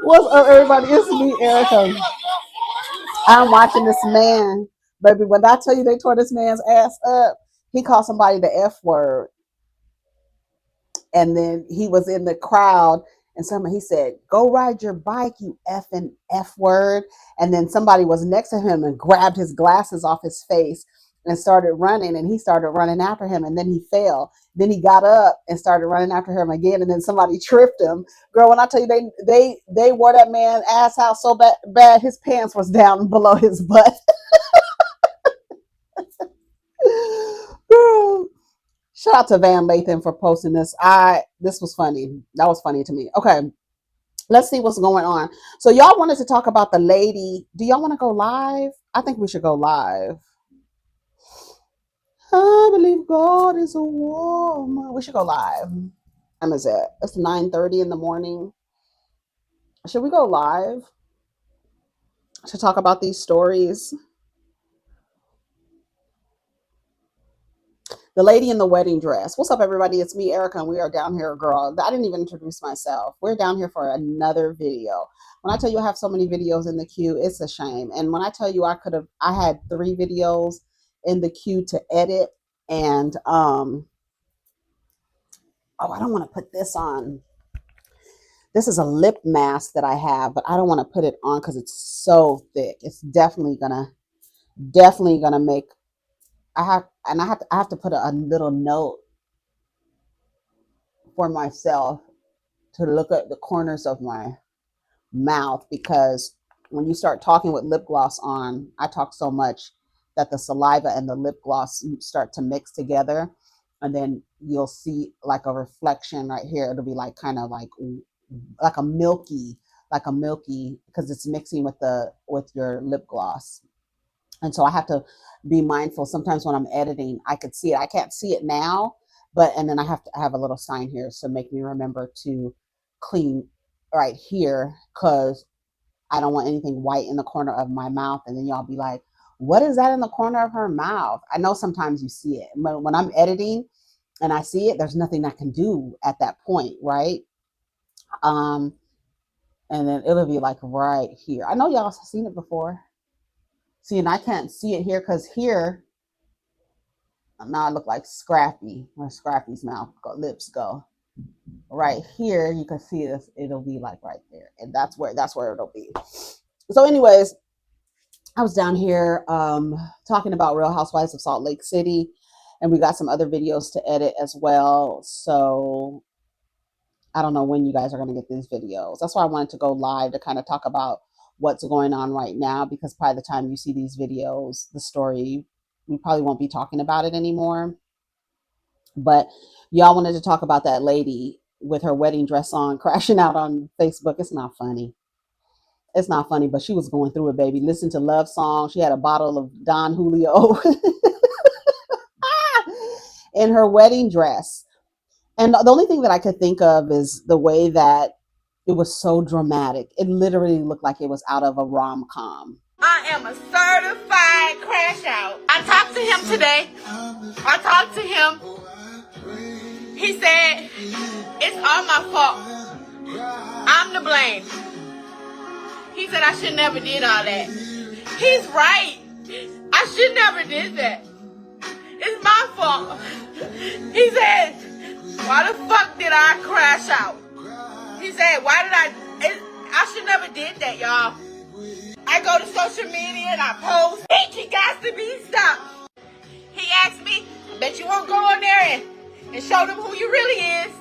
What's up, everybody? It's me, Erica. I'm watching this man, baby. When I tell you they tore this man's ass up, he called somebody the F word, and then he was in the crowd, and somebody he said, "Go ride your bike, you effing F word." And then somebody was next to him and grabbed his glasses off his face and started running, and he started running after him, and then he fell. Then he got up and started running after him again, and then somebody tripped him. Girl, when I tell you they wore that man ass out so bad his pants was down below his butt. Girl, shout out to Van Lathan for posting this. This was funny. That was funny to me. Okay, let's see what's going on. So y'all wanted to talk about the lady. Do y'all want to go live? I think we should go live. I believe God is a woman. We should go live. What time is it? It's 9:30 in the morning. Should we go live to talk about these stories? The lady in the wedding dress. What's up, everybody? It's me, Erica, and we are down here, girl. I didn't even introduce myself. We're down here for another video. When I tell you I have so many videos in the queue, it's a shame. And when I tell you I had 3 videos in the queue to edit, and oh, I don't want to put this on. This is a lip mask that I have, but I don't want to put it on because it's so thick. It's definitely gonna make. I have to put a little note for myself to look at the corners of my mouth, because when you start talking with lip gloss on, I talk so much that the saliva and the lip gloss start to mix together, and then you'll see like a reflection right here. It'll be like kind of like a milky, because it's mixing with your lip gloss. And so I have to be mindful. Sometimes when I'm editing, I could see it. I can't see it now, and then I have to have a little sign here to make me remember to clean right here, because I don't want anything white in the corner of my mouth. And then y'all be like, what is that in the corner of her mouth? I know sometimes you see it, but when I'm editing and I see it, there's nothing I can do at that point, right? Um, and then it'll be like right here. I know y'all have seen it before. See, and I can't see it here because here, now I look like Scrappy, where Scrappy's lips go. Right here, you can see this, it'll be like right there. And that's where it'll be. So anyways, I was down here talking about Real Housewives of Salt Lake City, and we got some other videos to edit as well. So I don't know when you guys are going to get these videos. That's why I wanted to go live to kind of talk about what's going on right now, because by the time you see these videos, the story, we probably won't be talking about it anymore. But y'all wanted to talk about that lady with her wedding dress on crashing out on Facebook. It's not funny. It's not funny, but she was going through it, baby. Listen to love songs. She had a bottle of Don Julio in her wedding dress. And the only thing that I could think of is the way that it was so dramatic. It literally looked like it was out of a rom-com. I am a certified crash out. I talked to him today. He said, it's all my fault. I'm to blame. He said I should never did all that. He's right. I should never did that. It's my fault. He said, why the fuck did I crash out? He said, I should never did that, y'all. I go to social media and I post. He got to be stopped. He asked me, I bet you won't go on there and show them who you really is.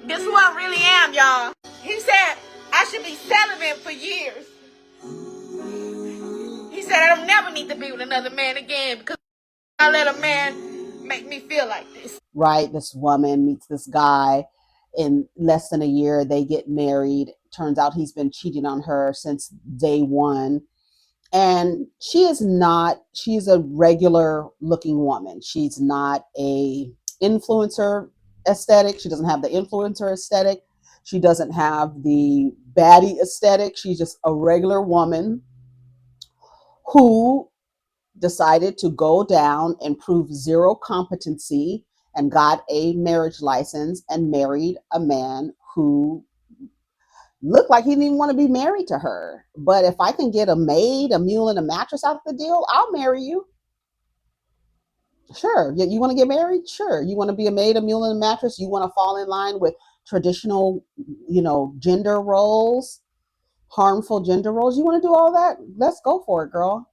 This is who I really am, y'all. He said, I should be celibate for years. He said, I don't never need to be with another man again because I let a man make me feel like this. Right? This woman meets this guy. In less than a year, they get married. Turns out he's been cheating on her since day one. And she's a regular looking woman. She's not a influencer aesthetic. She doesn't have the influencer aesthetic. She doesn't have the baddie aesthetic. She's just a regular woman who decided to go down and prove zero competency and got a marriage license and married a man who Looked like he didn't even want to be married to her. But if I can get a maid, a mule, and a mattress out of the deal, I'll marry you. Sure. You want to get married? Sure. You want to be a maid, a mule, and a mattress? You want to fall in line with traditional, gender roles, harmful gender roles? You want to do all that? Let's go for it, girl.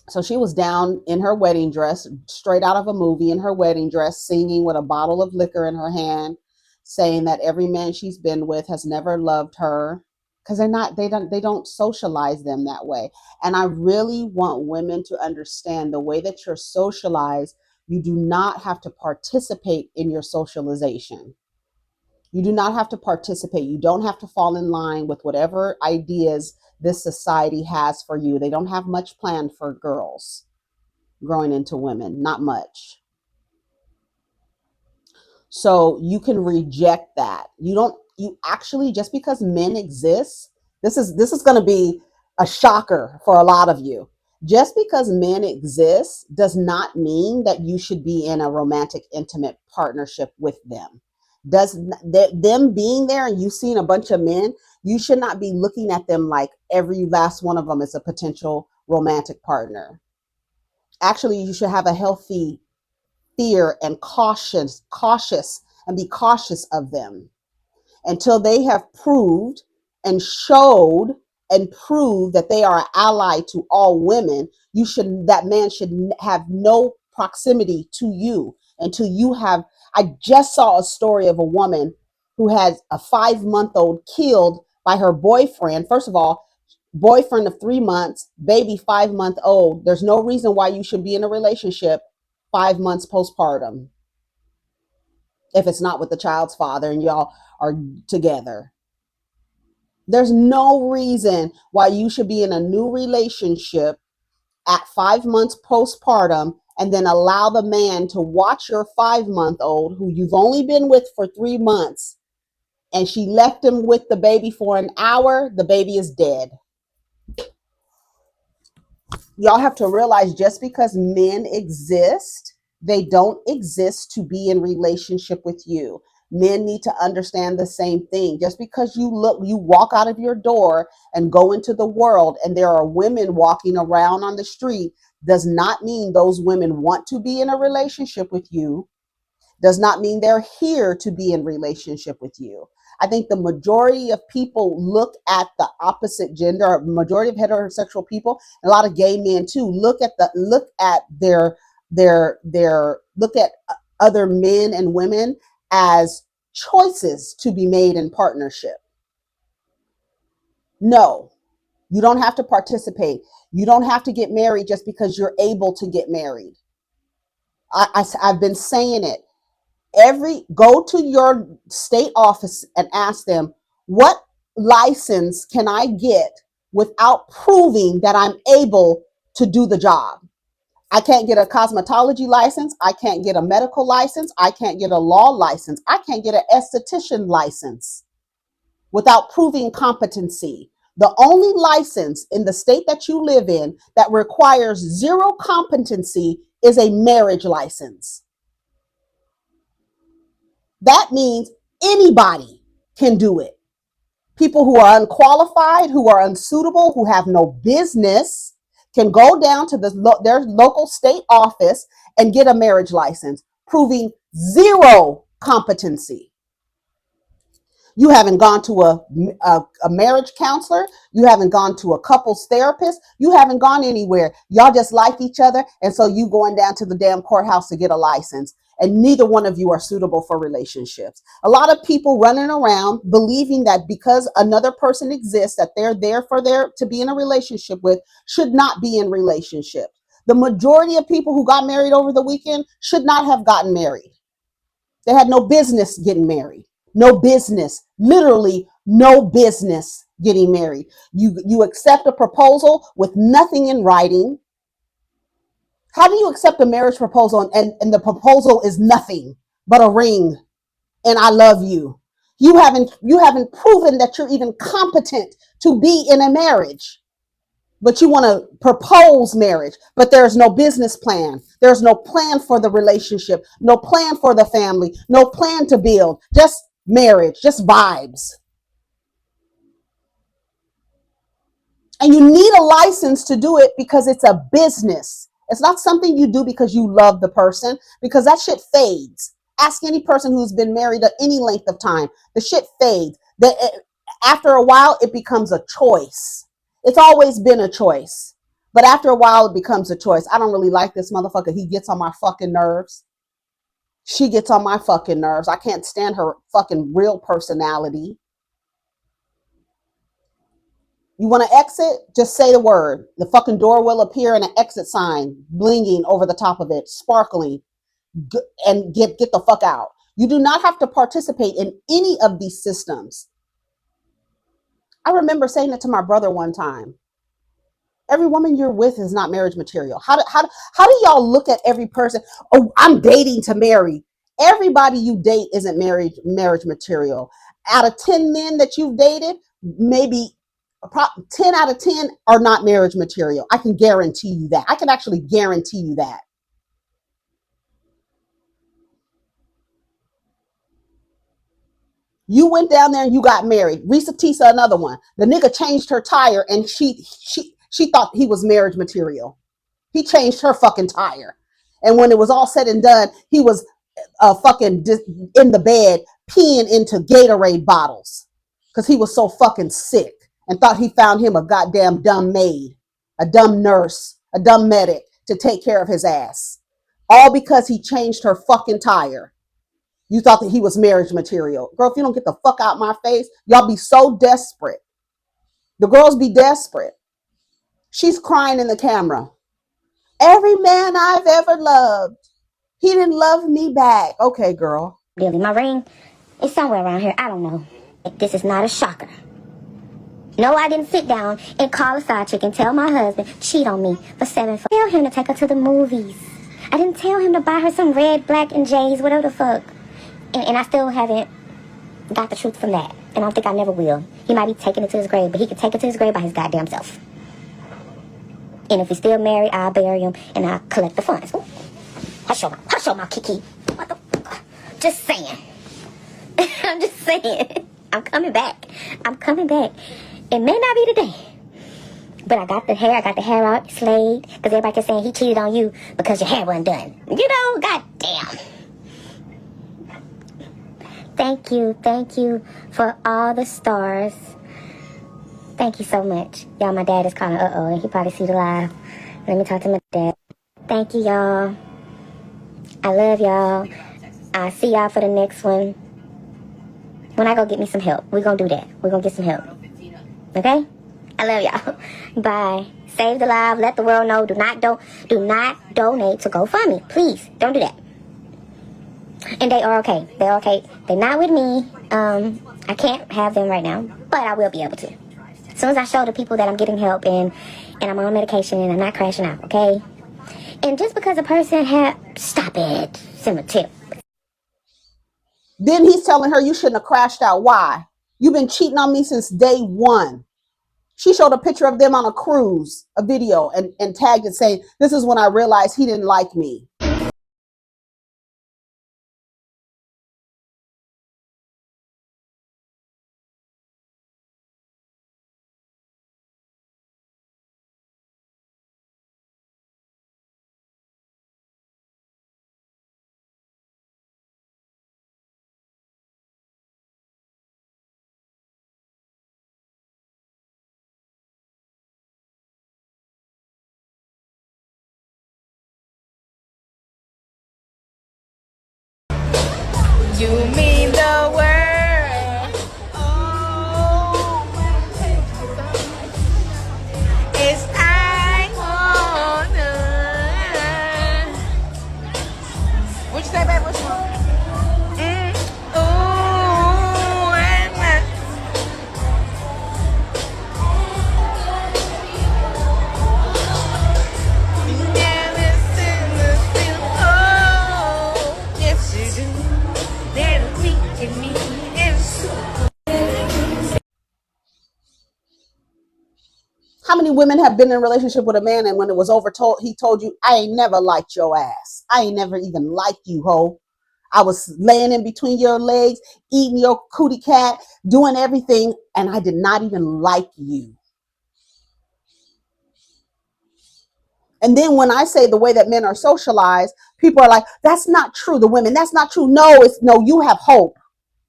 So she was down in her wedding dress, straight out of a movie, in her wedding dress, singing with a bottle of liquor in her hand, saying that every man she's been with has never loved her, because they don't socialize them that way. And I really want women to understand the way that you're socialized, you do not have to participate in your socialization. You do not have to participate. You don't have to fall in line with whatever ideas this society has for you. They don't have much planned for girls growing into women, not much. So you can reject that. You actually, just because men exist, this is going to be a shocker for a lot of you. Just because men exist does not mean that you should be in a romantic, intimate partnership with them. Does them being there and you seeing a bunch of men, you should not be looking at them like every last one of them is a potential romantic partner. Actually, you should have a healthy fear and cautious and be cautious of them until they have proved and showed and proved that they are an ally to all women. That man should have no proximity to you until you have. I just saw a story of a woman who has a 5 month old killed by her boyfriend. First of all, boyfriend of 3 months, baby 5 month old. There's no reason why you should be in a relationship 5 months postpartum if it's not with the child's father and y'all are together. There's no reason why you should be in a new relationship at 5 months postpartum and then allow the man to watch your 5 month old who you've only been with for 3 months, and she left him with the baby for an hour. The baby is dead. Y'all have to realize, just because men exist, they don't exist to be in relationship with you. Men need to understand the same thing. Just because you walk out of your door and go into the world and there are women walking around on the street, does not mean those women want to be in a relationship with you, does not mean they're here to be in relationship with you. I think the majority of people look at the opposite gender, majority of heterosexual people, and a lot of gay men too, look at other men and women as choices to be made in partnership. No, you don't have to participate. You don't have to get married just because you're able to get married. I've been saying it. Go to your state office and ask them, what license can I get without proving that I'm able to do the job? I can't get a cosmetology license. I can't get a medical license. I can't get a law license. I can't get an esthetician license without proving competency. The only license in the state that you live in that requires zero competency is a marriage license. That means anybody can do it. People who are unqualified, who are unsuitable, who have no business can go down to their local state office and get a marriage license, proving zero competency. You haven't gone to a marriage counselor. You haven't gone to a couples therapist. You haven't gone anywhere. Y'all just like each other. And so you going down to the damn courthouse to get a license. And neither one of you are suitable for relationships. A lot of people running around believing that because another person exists, that they're there to be in a relationship with, should not be in relationships. The majority of people who got married over the weekend should not have gotten married. They had no business getting married. No business, literally no business getting married. You accept a proposal with nothing in writing. How do you accept a marriage proposal and the proposal is nothing but a ring and I love you? You haven't proven that you're even competent to be in a marriage. But you want to propose marriage, but there's no business plan. There's no plan for the relationship, no plan for the family, no plan to build. Just marriage, just vibes. And you need a license to do it because it's a business. It's not something you do because you love the person, because that shit fades. Ask any person who's been married at any length of time. The shit fades. After a while, it becomes a choice. It's always been a choice. But after a while, it becomes a choice. I don't really like this motherfucker. He gets on my fucking nerves. She gets on my fucking nerves. I can't stand her fucking real personality. You want to exit? Just say the word. The fucking door will appear and an exit sign blinging over the top of it, sparkling, and get the fuck out. You do not have to participate in any of these systems. I remember saying it to my brother one time. Every woman you're with is not marriage material. How do y'all look at every person? Oh, I'm dating to marry. Everybody you date isn't marriage material. Out of 10 men that you've dated, maybe 10 out of 10 are not marriage material. I can guarantee you that. I can actually guarantee you that. You went down there and you got married. Risa Tisa, another one. The nigga changed her tire and she thought he was marriage material. He changed her fucking tire. And when it was all said and done, he was fucking in the bed peeing into Gatorade bottles because he was so fucking sick and thought he found him a goddamn dumb maid, a dumb nurse, a dumb medic to take care of his ass. All because he changed her fucking tire. You thought that he was marriage material. Girl, if you don't get the fuck out my face, y'all be so desperate. The girls be desperate. She's crying in the camera. Every man I've ever loved, he didn't love me back. Okay, girl. Really, my ring is somewhere around here. I don't know. This is not a shocker. No, I didn't sit down and call a side chick and tell my husband cheat on me for 7 fucks. Tell him to take her to the movies. I didn't tell him to buy her some red, black, and J's, whatever the fuck. And I still haven't got the truth from that. And I don't think I never will. He might be taking it to his grave, but he can take it to his grave by his goddamn self. And if he's still married, I'll bury him and I'll collect the funds. Ooh. Hush your mouth, Keke. What the fuck? Just saying. I'm just saying. I'm coming back. I'm coming back. It may not be today. But I got the hair out, slayed. Because everybody kept saying he cheated on you because your hair wasn't done. You know, goddamn. Thank you for all the stars. Thank you so much. Y'all, my dad is calling and he probably see the live. Let me talk to my dad. Thank you, y'all. I love y'all. I'll see y'all for the next one. When I go get me some help, we're gonna do that. We're gonna get some help. Okay? I love y'all. Bye. Save the live. Let the world know. Do not donate to GoFundMe. Please, don't do that. And they are okay. They're okay. They're not with me. I can't have them right now, but I will be able to. As soon as I show the people that I'm getting help and I'm on medication and I'm not crashing out, okay? And just because a person stop it, cemetery. Then he's telling her you shouldn't have crashed out. Why? You've been cheating on me since day one. She showed a picture of them on a cruise, a video, and tagged it saying, this is when I realized he didn't like me. You mean the world. Oh, it's I wanna. What you say, babe? What's wrong? Ooh, and never seen the feel. Oh, yes you do. They're teaching me. How many women have been in a relationship with a man and when it was over, he told you, I ain't never liked your ass. I ain't never even liked you, ho. I was laying in between your legs, eating your cootie cat, doing everything, and I did not even like you. And then when I say the way that men are socialized, people are like, that's not true. The women, that's not true. No, it's no, you have hope.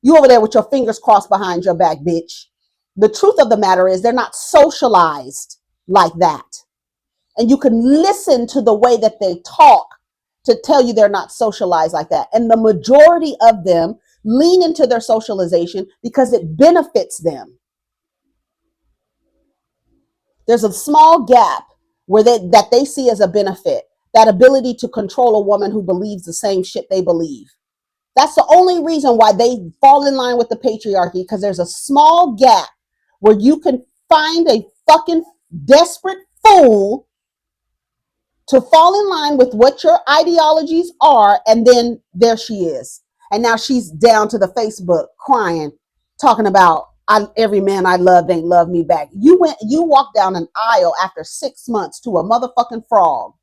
You over there with your fingers crossed behind your back, bitch. The truth of the matter is they're not socialized like that. And you can listen to the way that they talk to tell you they're not socialized like that. And the majority of them lean into their socialization because it benefits them. There's a small gap where they see as a benefit, that ability to control a woman who believes the same shit they believe. That's the only reason why they fall in line with the patriarchy, because there's a small gap where you can find a fucking desperate fool to fall in line with what your ideologies are, and then there she is. And now she's down to the Facebook crying, talking about every man I loved ain't love me back. You walked down an aisle after 6 months to a motherfucking frog.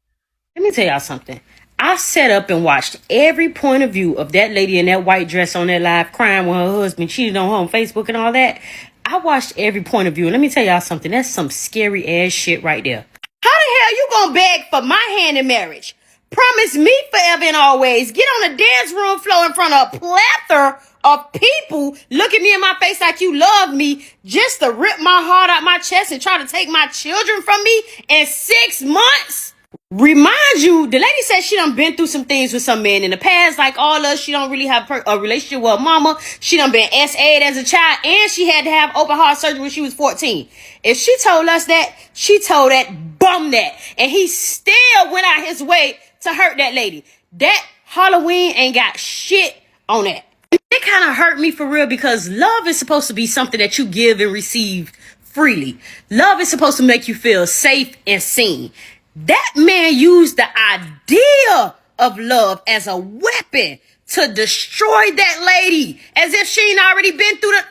Let me tell y'all something. I sat up and watched every point of view of that lady in that white dress on that live crying when her husband cheated on her on Facebook and all that. I watched every point of view. And let me tell y'all something. That's some scary ass shit right there. How the hell you gonna beg for my hand in marriage? Promise me forever and always. Get on the dance room floor in front of a plethora of people. Look at me in my face like you love me, just to rip my heart out my chest and try to take my children from me in 6 months? Remind you, the lady said she done been through some things with some men in the past, like all us. She don't really have a relationship with her mama. She done been SA'd as a child, and she had to have open heart surgery when she was 14. If she told us that, she told that bum that, and he still went out his way to hurt that lady. That Halloween ain't got shit on that. It kind of hurt me for real, because love is supposed to be something that you give and receive freely. Love is supposed to make you feel safe and seen. That man used the idea of love as a weapon to destroy that lady, as if she ain't already been through the...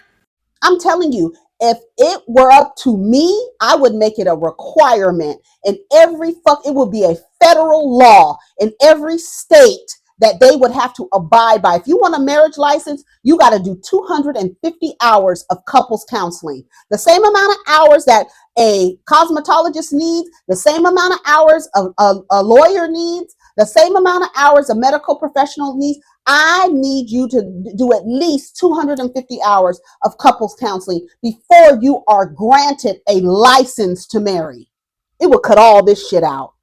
I'm telling you, if it were up to me, I would make it a requirement in it would be a federal law in every state that they would have to abide by. If you want a marriage license, you got to do 250 hours of couples counseling. The same amount of hours that a cosmetologist needs, the same amount of hours a lawyer needs, the same amount of hours a medical professional needs. I need you to do at least 250 hours of couples counseling before you are granted a license to marry. It would cut all this shit out.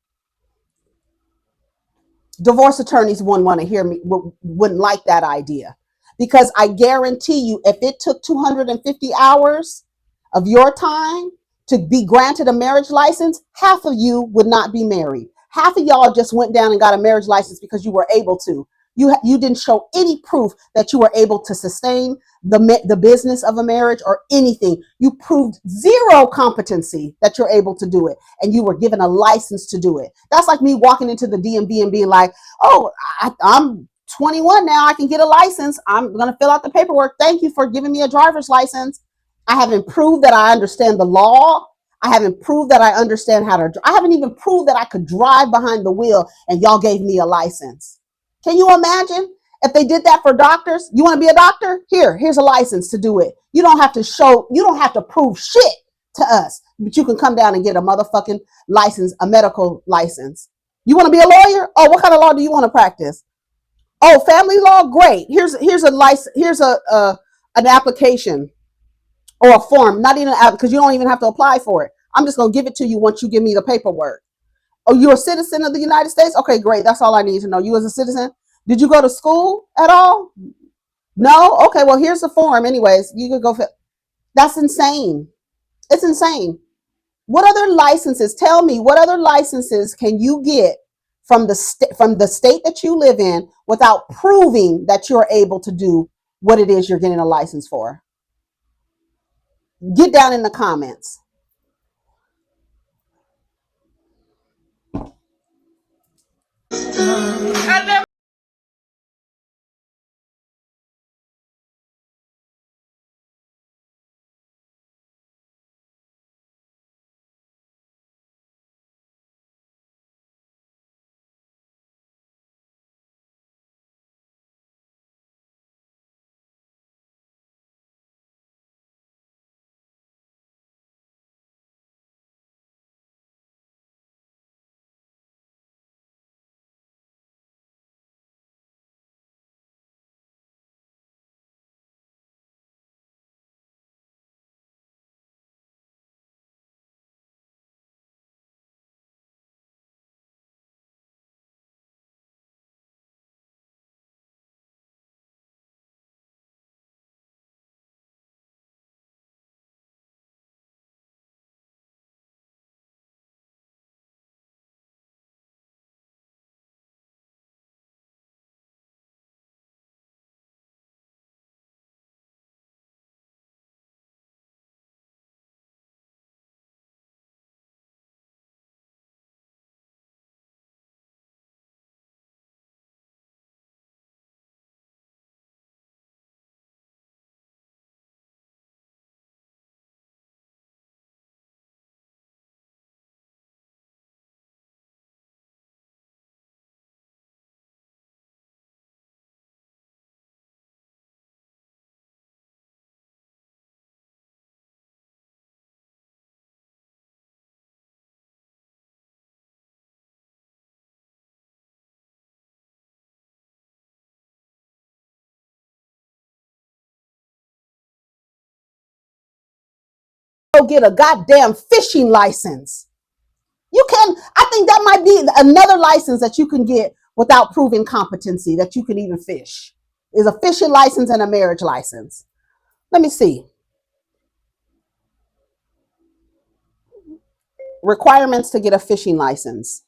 Divorce attorneys wouldn't want to hear me, wouldn't like that idea, because I guarantee you, if it took 250 hours of your time to be granted a marriage license, half of you would not be married. Half of y'all just went down and got a marriage license because you were able to. You didn't show any proof that you were able to sustain the business of a marriage or anything. You proved zero competency that you're able to do it, and you were given a license to do it. That's like me walking into the DMV and being like, oh, I'm 21 now, I can get a license. I'm going to fill out the paperwork. Thank you for giving me a driver's license. I haven't proved that I understand the law. I haven't proved that I understand I haven't even proved that I could drive behind the wheel, and y'all gave me a license. Can you imagine if they did that for doctors? You want to be a doctor? Here's a license to do it. You don't have to prove shit to us, but you can come down and get a motherfucking license, a medical license. You want to be a lawyer? Oh, what kind of law do you want to practice? Oh, family law? Great. Here's a license. Here's an application or a form. Not even because you don't even have to apply for it. I'm just gonna give it to you once you give me the paperwork. Oh, you're a citizen of the United States? Okay, great. That's all I need to know. You as a citizen? Did you go to school at all? No? Okay, well, here's the form. Anyways, you could go. That's insane. It's insane. What other licenses? Tell me, what other licenses can you get from from the state that you live in without proving that you're able to do what it is you're getting a license for? Get down in the comments. I never go get a goddamn fishing license. You can, I think that might be another license that you can get without proving competency, that you can even fish, is a fishing license and a marriage license. Let me see. Requirements to get a fishing license.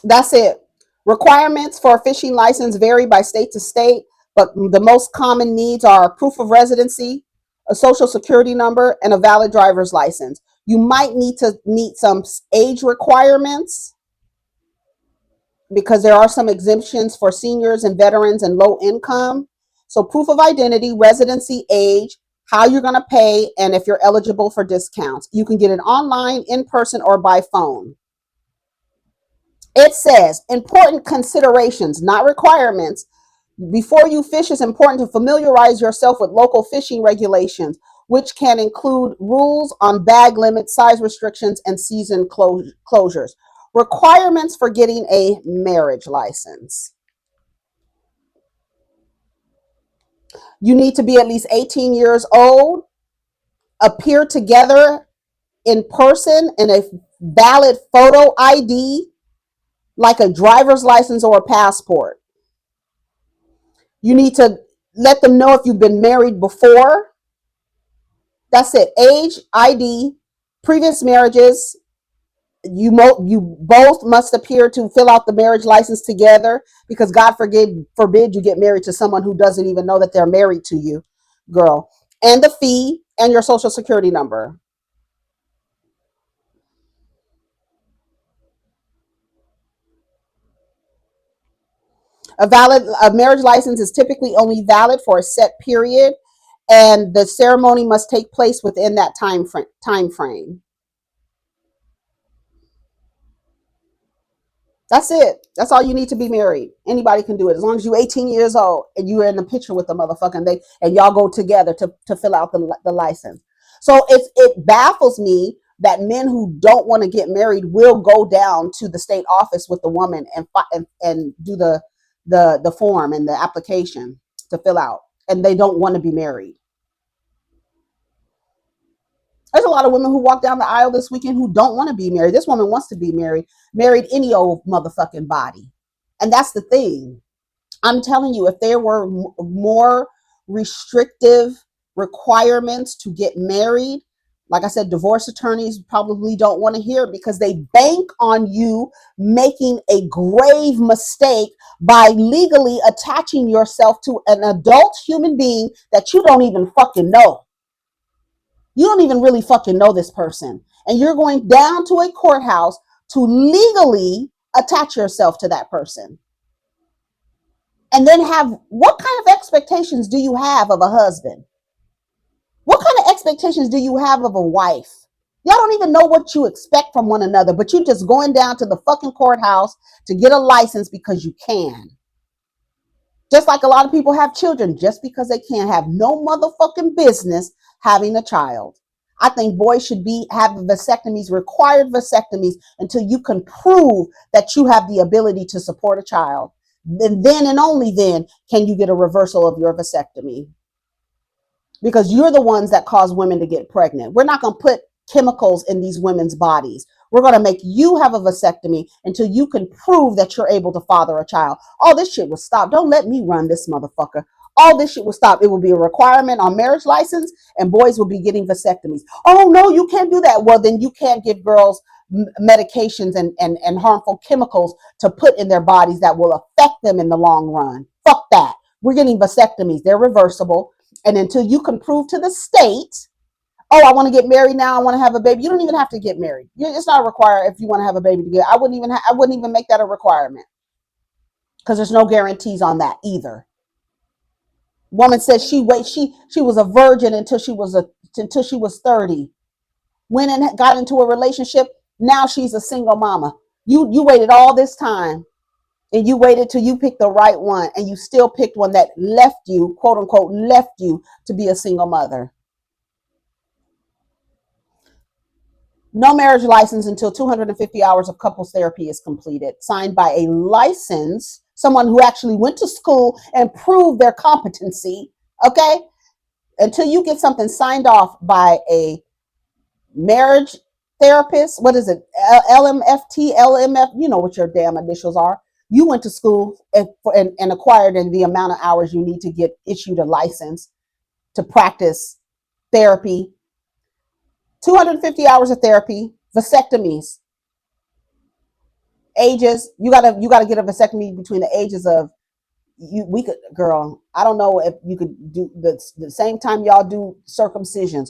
That's it. Requirements for a fishing license vary by state to state, but the most common needs are proof of residency, a social security number, and a valid driver's license. You might need to meet some age requirements because there are some exemptions for seniors and veterans and low income. So, proof of identity, residency, age, how you're going to pay, and if you're eligible for discounts. You can get it online, in person, or by phone. It says important considerations, not requirements. Before you fish, it's important to familiarize yourself with local fishing regulations, which can include rules on bag limits, size restrictions, and season closures. Requirements for getting a marriage license. You need to be at least 18 years old, appear together in person in a valid photo ID, like a driver's license or a passport. You need to let them know if you've been married before. That's it. Age, ID, previous marriages. You both must appear to fill out the marriage license together, because God forbid you get married to someone who doesn't even know that they're married to you, girl. And the fee and your social security number. A marriage license is typically only valid for a set period, and the ceremony must take place within that time frame. That's it. That's all you need to be married. Anybody can do it as long as you're 18 years old and you're in the picture with the motherfucker, and y'all go together to fill out the license. So it baffles me that men who don't want to get married will go down to the state office with the woman and do the form and the application to fill out, and they don't want to be married. There's a lot of women who walk down the aisle this weekend who don't want to be married. This woman wants to be married any old motherfucking body. And that's the thing. I'm telling you, if there were more restrictive requirements to get married, like I said, divorce attorneys probably don't want to hear it, because they bank on you making a grave mistake by legally attaching yourself to an adult human being that you don't even fucking know. You don't even really fucking know this person. And you're going down to a courthouse to legally attach yourself to that person. And then what kind of expectations do you have of a husband? What kind of expectations do you have of a wife? Y'all don't even know what you expect from one another, but you just going down to the fucking courthouse to get a license because you can. Just like a lot of people have children just because they can't, have no motherfucking business having a child. I think boys should have vasectomies, required vasectomies, until you can prove that you have the ability to support a child. Then and only then can you get a reversal of your vasectomy, because you're the ones that cause women to get pregnant. We're not going to put chemicals in these women's bodies. We're going to make you have a vasectomy until you can prove that you're able to father a child. All this shit will stop. Don't let me run this motherfucker. All this shit will stop. It will be a requirement on marriage license, and boys will be getting vasectomies. Oh, no, you can't do that. Well, then you can't give girls medications and harmful chemicals to put in their bodies that will affect them in the long run. Fuck that. We're getting vasectomies. They're reversible. And until you can prove to the state, oh, I want to get married now, I want to have a baby. You don't even have to get married. It's not required if you want to have a baby to get. I wouldn't even make that a requirement, because there's no guarantees on that either. Woman says she was a virgin until she was 30. Went and got into a relationship. Now she's a single mama. You waited all this time, and you waited till you picked the right one, and you still picked one that left you, quote unquote, left you to be a single mother. No marriage license until 250 hours of couples therapy is completed, signed by a licensed someone who actually went to school and proved their competency. Okay, until you get something signed off by a marriage therapist, what is it, LMFT, LMF, you know what your damn initials are. You went to school and acquired in the amount of hours you need to get issued a license to practice therapy. 250 hours of therapy, vasectomies, ages. You gotta get a vasectomy between the ages of you. We could, girl. I don't know if you could do the same time y'all do circumcisions.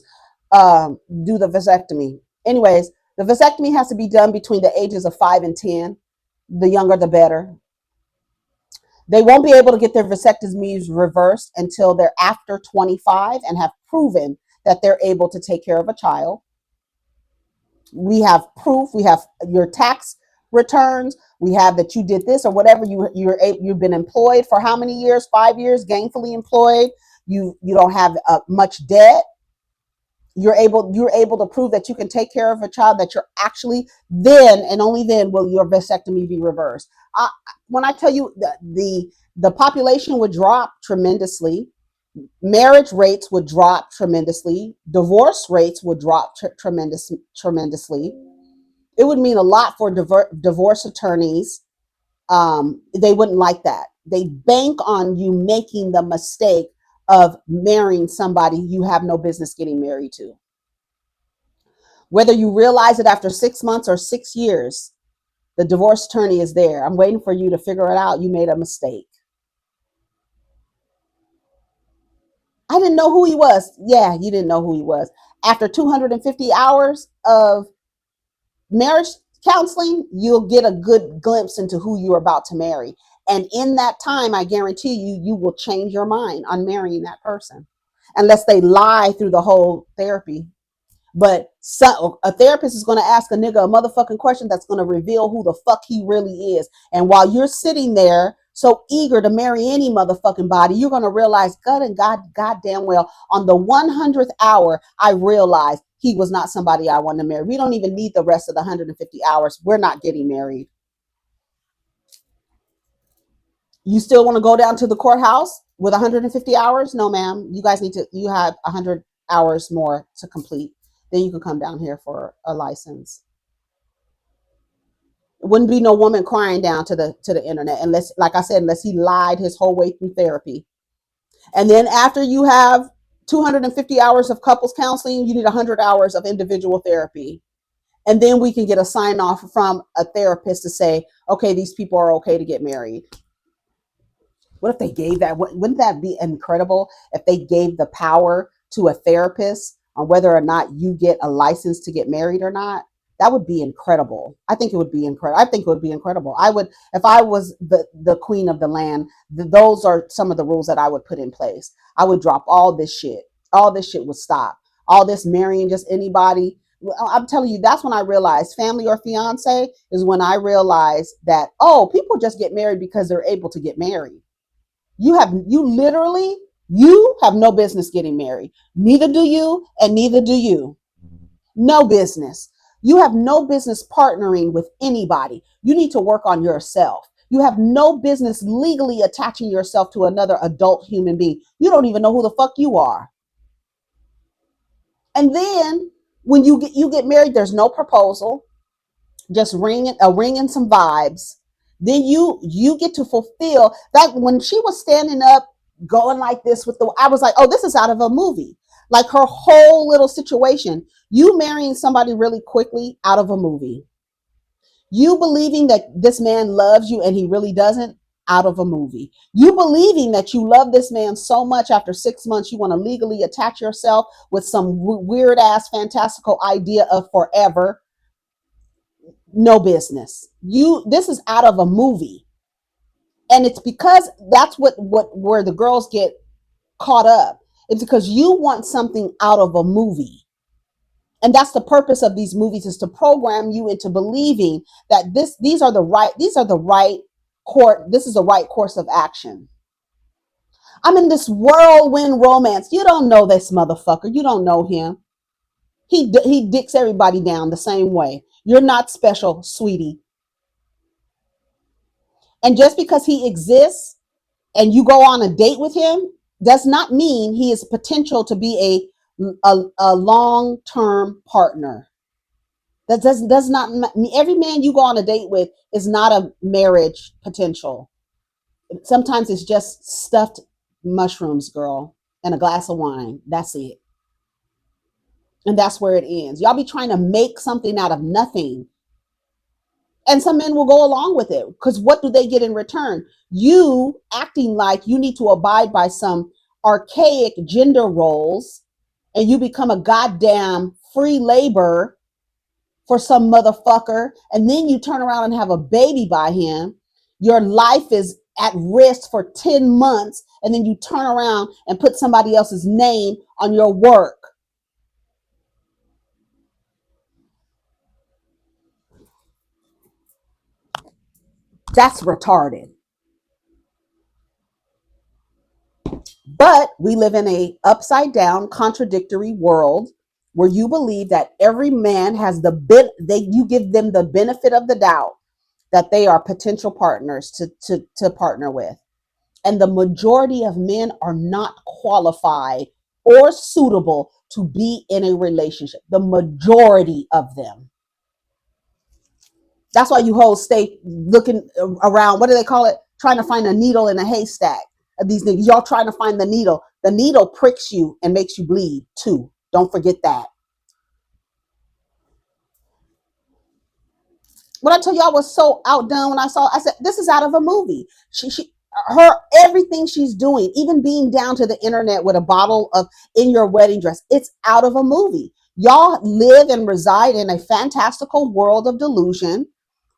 Do the vasectomy. Anyways, the vasectomy has to be done between the ages of 5 and 10. The younger, the better. They won't be able to get their vasectomies reversed until they're after 25 and have proven that they're able to take care of a child. We have proof. We have your tax returns. We have that you did this or whatever. You've been employed for how many years? 5 years, gainfully employed. You don't have much debt. You're able to prove that you can take care of a child, that you're actually, then and only then will your vasectomy be reversed. When I tell you the population would drop tremendously, marriage rates would drop tremendously, divorce rates would drop tremendously. It would mean a lot for divorce attorneys. They wouldn't like that. They bank on you making the mistake of marrying somebody you have no business getting married to. Whether you realize it after 6 months or 6 years, the divorce attorney is there. I'm waiting for you to figure it out. You made a mistake. I didn't know who he was. Yeah, you didn't know who he was. After 250 hours of marriage counseling, you'll get a good glimpse into who you're about to marry. And in that time, I guarantee you, you will change your mind on marrying that person, unless they lie through the whole therapy. But a therapist is going to ask a nigga a motherfucking question that's going to reveal who the fuck he really is. And while you're sitting there so eager to marry any motherfucking body, you're going to realize, goddamn well, on the 100th hour, I realized he was not somebody I want to marry. We don't even need the rest of the 150 hours. We're not getting married. You still want to go down to the courthouse with 150 hours? No, ma'am. You have 100 hours more to complete. Then you can come down here for a license. It wouldn't be no woman crying down to the internet unless, like I said, unless he lied his whole way through therapy. And then after you have 250 hours of couples counseling, you need 100 hours of individual therapy. And then we can get a sign off from a therapist to say, okay, these people are okay to get married. What if they gave that? Wouldn't that be incredible if they gave the power to a therapist on whether or not you get a license to get married or not? That would be incredible. I think it would be incredible. I think it would be incredible. I would, if I was the queen of the land, those are some of the rules that I would put in place. I would drop all this shit. All this shit would stop. All this marrying just anybody. I'm telling you, that's when I realized family or fiance is when I realized that, oh, people just get married because they're able to get married. You have no business getting married. Neither do you, and neither do you. No business. You have no business partnering with anybody. You need to work on yourself. You have no business legally attaching yourself to another adult human being. You don't even know who the fuck you are. And then when you get married, there's no proposal, just a ring and some vibes. Then you get to fulfill that. When she was standing up going like this I was like, oh, this is out of a movie. Like her whole little situation. You marrying somebody really quickly, out of a movie. You believing that this man loves you and he really doesn't, out of a movie. You believing that you love this man so much, after 6 months you want to legally attach yourself with some weird ass fantastical idea of forever. No business. This is out of a movie. And it's because that's where the girls get caught up. It's because you want something out of a movie. And that's the purpose of these movies, is to program you into believing that this is the right course of action. I'm in this whirlwind romance. You don't know this motherfucker. You don't know him. He dicks everybody down the same way. You're not special, sweetie. And just because he exists and you go on a date with him does not mean he is potential to be a long-term partner. That does not mean every man you go on a date with is not a marriage potential. Sometimes it's just stuffed mushrooms, girl, and a glass of wine. That's it. And that's where it ends. Y'all be trying to make something out of nothing. And some men will go along with it because what do they get in return? You acting like you need to abide by some archaic gender roles and you become a goddamn free labor for some motherfucker, and then you turn around and have a baby by him. Your life is at risk for 10 months, and then you turn around and put somebody else's name on your work. That's retarded. But we live in a upside down contradictory world where you believe that every man has you give them the benefit of the doubt that they are potential partners to partner with. And the majority of men are not qualified or suitable to be in a relationship. The majority of them. That's why you hoes stay looking around. What do they call it? Trying to find a needle in a haystack of these niggas. Y'all trying to find the needle. The needle pricks you and makes you bleed too. Don't forget that. What I told y'all was so outdone when I said, this is out of a movie. Her, everything she's doing, even being down to the internet with a bottle of in your wedding dress, it's out of a movie. Y'all live and reside in a fantastical world of delusion.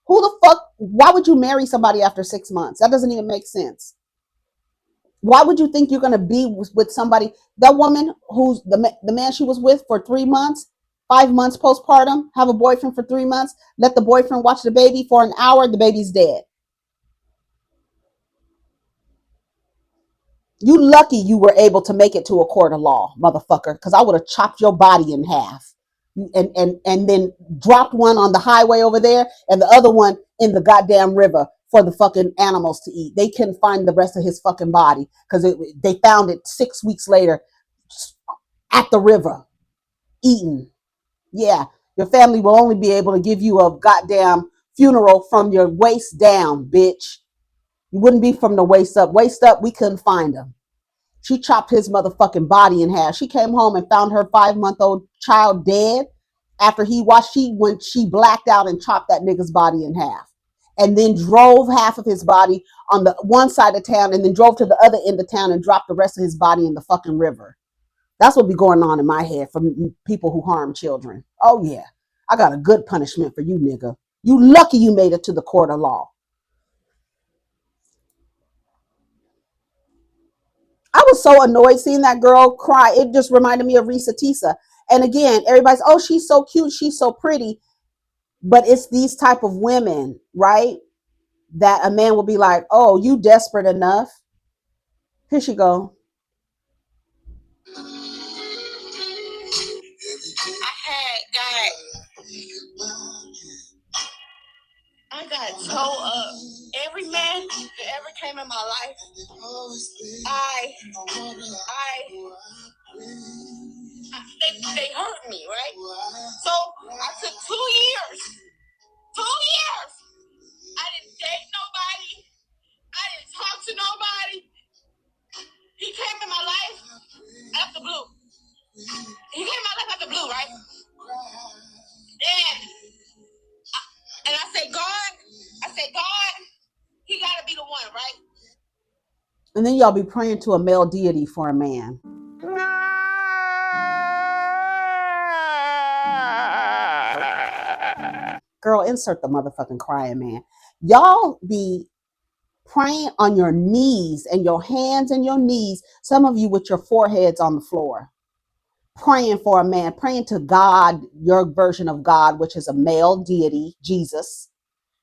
Who the fuck, why would you marry somebody after 6 months? That doesn't even make sense. Why would you think you're going to be with somebody, that woman who's the man she was with for 3 months, 5 months postpartum, have a boyfriend for 3 months, let the boyfriend watch the baby for an hour, the baby's dead. You lucky you were able to make it to a court of law, motherfucker, because I would have chopped your body in half and then dropped one on the highway over there and the other one in the goddamn river for the fucking animals to eat. They couldn't find the rest of his fucking body because they found it 6 weeks later at the river, eaten. Yeah, your family will only be able to give you a goddamn funeral from your waist down, bitch. You wouldn't be from the waist up. Waist up, we couldn't find him. She chopped his motherfucking body in half. She came home and found her 5-month-old child dead after when she blacked out and chopped that nigga's body in half. And then drove half of his body on the one side of town and then drove to the other end of town and dropped the rest of his body in the fucking river. That's what be going on in my head from people who harm children. Oh yeah, I got a good punishment for you, nigga. You lucky you made it to the court of law. I was so annoyed seeing that girl cry. It just reminded me of Risa Tisa. And again, everybody's, oh, she's so cute, she's so pretty. But it's these type of women, right? That a man will be like, oh, you desperate enough. Here she go. I got toe up. Every man that ever came in my life, I they hurt me, right? So I took 2 years. 2 years. I didn't date nobody. I didn't talk to nobody. He came in my life out the blue. He came in my life out the blue, right? And I say, God, he gotta be the one, right? And then y'all be praying to a male deity for a man. Girl, insert the motherfucking crying man. Y'all be praying on your knees and your hands and your knees. Some of you with your foreheads on the floor. Praying for a man, praying to God, your version of God, which is a male deity, Jesus.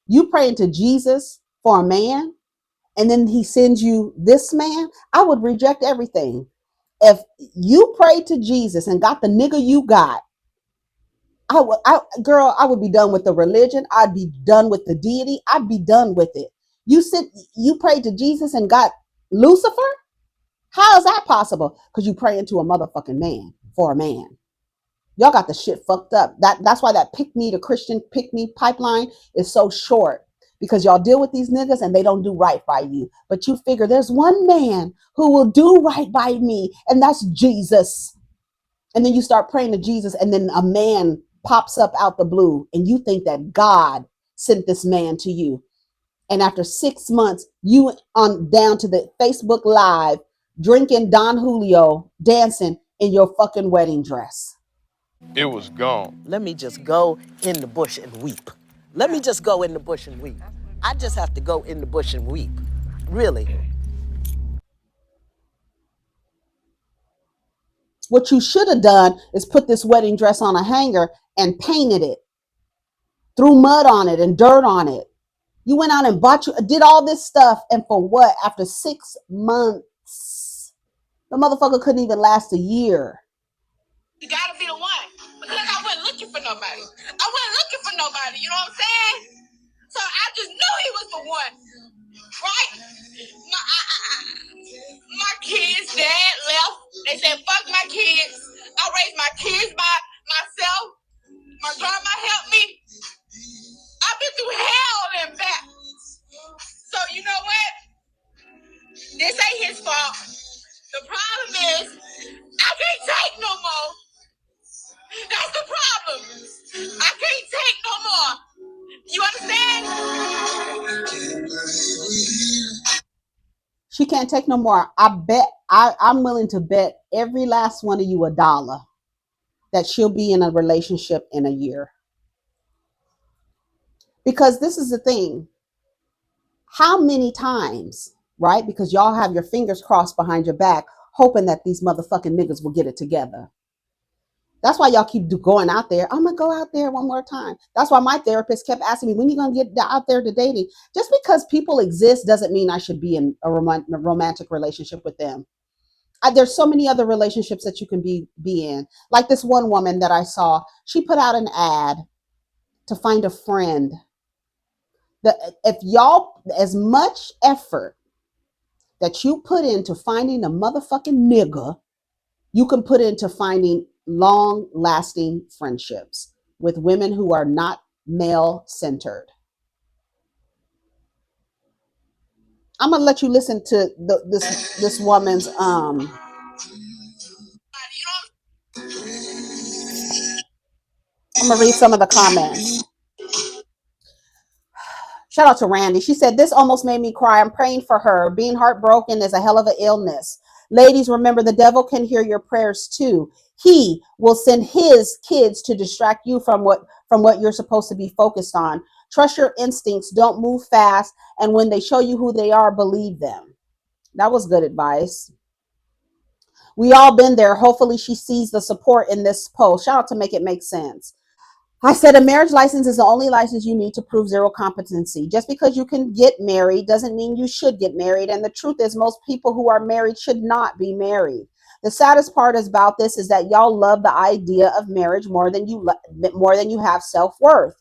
You praying to Jesus for a man, and then he sends you this man. I would reject everything. If you prayed to Jesus and got the nigga you got, I would be done with the religion. I'd be done with the deity. I'd be done with it. You prayed to Jesus and got Lucifer? How is that possible? Because you praying to a motherfucking man for a man. Y'all got the shit fucked up. That's why that pick me to Christian pick me pipeline is so short. Because y'all deal with these niggas and they don't do right by you. But you figure there's one man who will do right by me, and that's Jesus. And then you start praying to Jesus, and then a man pops up out the blue, and you think that God sent this man to you. And after 6 months, you on down to the Facebook Live, drinking Don Julio, dancing in your fucking wedding dress. It was gone. Let me just go in the bush and weep. Let me just go in the bush and weep. I just have to go in the bush and weep. Really. What you should have done is put this wedding dress on a hanger and painted it, threw mud on it and dirt on it. You went out and did all this stuff, and for what? After 6 months, the motherfucker couldn't even last a year. You gotta be the one. Because I wasn't looking for nobody. You know what I'm saying? So I just knew he was the one. Right? My kids' dad left. They said, fuck my kids. I raised my kids by myself. My grandma helped me. I've been through hell and back. So you know what? This ain't his fault. The problem is, I can't take no more. That's the problem. I can't take no more. You understand? She can't take no more. I'm willing to bet every last one of you $1 that she'll be in a relationship in a year. Because this is the thing. How many times, right? Because y'all have your fingers crossed behind your back, hoping that these motherfucking niggas will get it together. That's why y'all keep going out there. I'm going to go out there one more time. That's why my therapist kept asking me, when are you going to get out there to dating? Just because people exist doesn't mean I should be in a romantic relationship with them. There's so many other relationships that you can be in. Like this one woman that I saw, she put out an ad to find a friend. If y'all, as much effort that you put into finding a motherfucking nigga, you can put into finding long-lasting friendships with women who are not male-centered. I'm gonna let you listen to this woman's I'm gonna read some of the comments. Shout out to Randy. She said, this almost made me cry. I'm praying for her. Being heartbroken is a hell of an illness. Ladies, remember, the devil can hear your prayers too. He will send his kids to distract you from what you're supposed to be focused on. Trust your instincts. Don't move fast. And when they show you who they are, believe them. That was good advice. We all been there. Hopefully she sees the support in this post. Shout out to Make It Make Sense. I said a marriage license is the only license you need to prove zero competency. Just because you can get married doesn't mean you should get married. And the truth is, most people who are married should not be married. The saddest part about this is that y'all love the idea of marriage more than you have self-worth.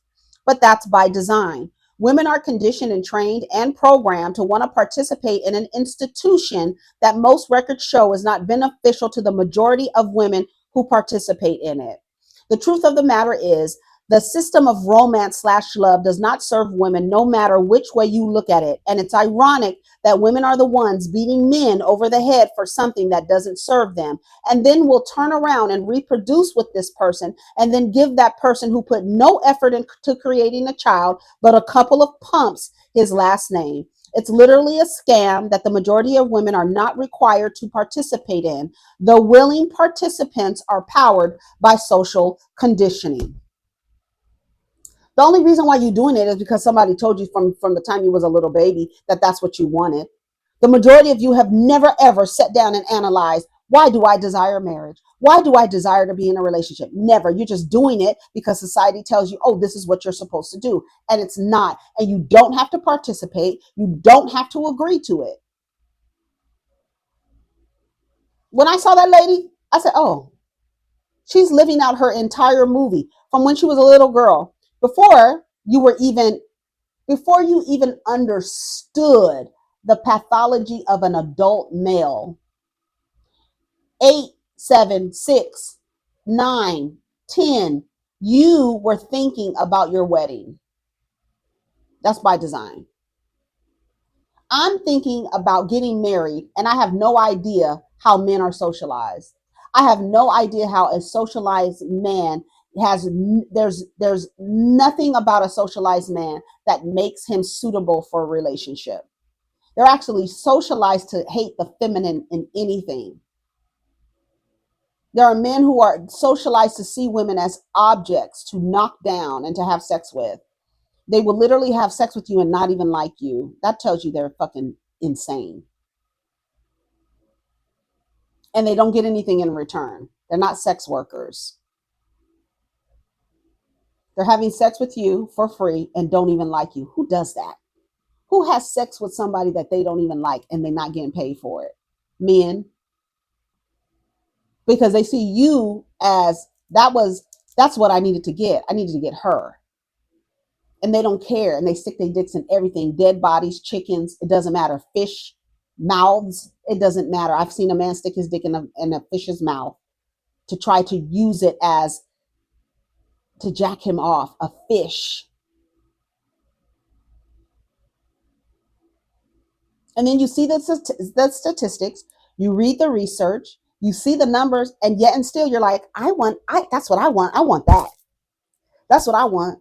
But that's by design. Women are conditioned and trained and programmed to want to participate in an institution that most records show is not beneficial to the majority of women who participate in it. The truth of the matter is, the system of romance/love does not serve women no matter which way you look at it. And it's ironic that women are the ones beating men over the head for something that doesn't serve them. And then will turn around and reproduce with this person and then give that person who put no effort into creating a child, but a couple of pumps, his last name. It's literally a scam that the majority of women are not required to participate in. The willing participants are powered by social conditioning. The only reason why you're doing it is because somebody told you from the time you was a little baby that that's what you wanted. The majority of you have never, ever sat down and analyzed, why do I desire marriage? Why do I desire to be in a relationship? Never. You're just doing it because society tells you, oh, this is what you're supposed to do. And it's not. And you don't have to participate. You don't have to agree to it. When I saw that lady, I said, oh, she's living out her entire movie from when she was a little girl. Before you were even before you even understood the pathology of an adult male, 8, 7, 6, 9, 10, you were thinking about your wedding. That's by design. I'm thinking about getting married, and I have no idea how men are socialized. I have no idea how a socialized man has there's nothing about a socialized man that makes him suitable for a relationship. They're actually socialized to hate the feminine in anything. There are men who are socialized to see women as objects to knock down and to have sex with. They will literally have sex with you and not even like you. That tells you they're fucking insane. And they don't get anything in return. They're not sex workers. They're having sex with you for free and don't even like you. Who does that? Who has sex with somebody that they don't even like and they're not getting paid for it? Men. Because they see you as that's what I needed to get. I needed to get her. And they don't care. And they stick their dicks in everything. Dead bodies, chickens, it doesn't matter. Fish, mouths, it doesn't matter. I've seen a man stick his dick in a fish's mouth to try to use it as to jack him off, a fish. And then you see the statistics, you read the research, you see the numbers, and yet and still you're like, that's what I want. I want that. That's what I want.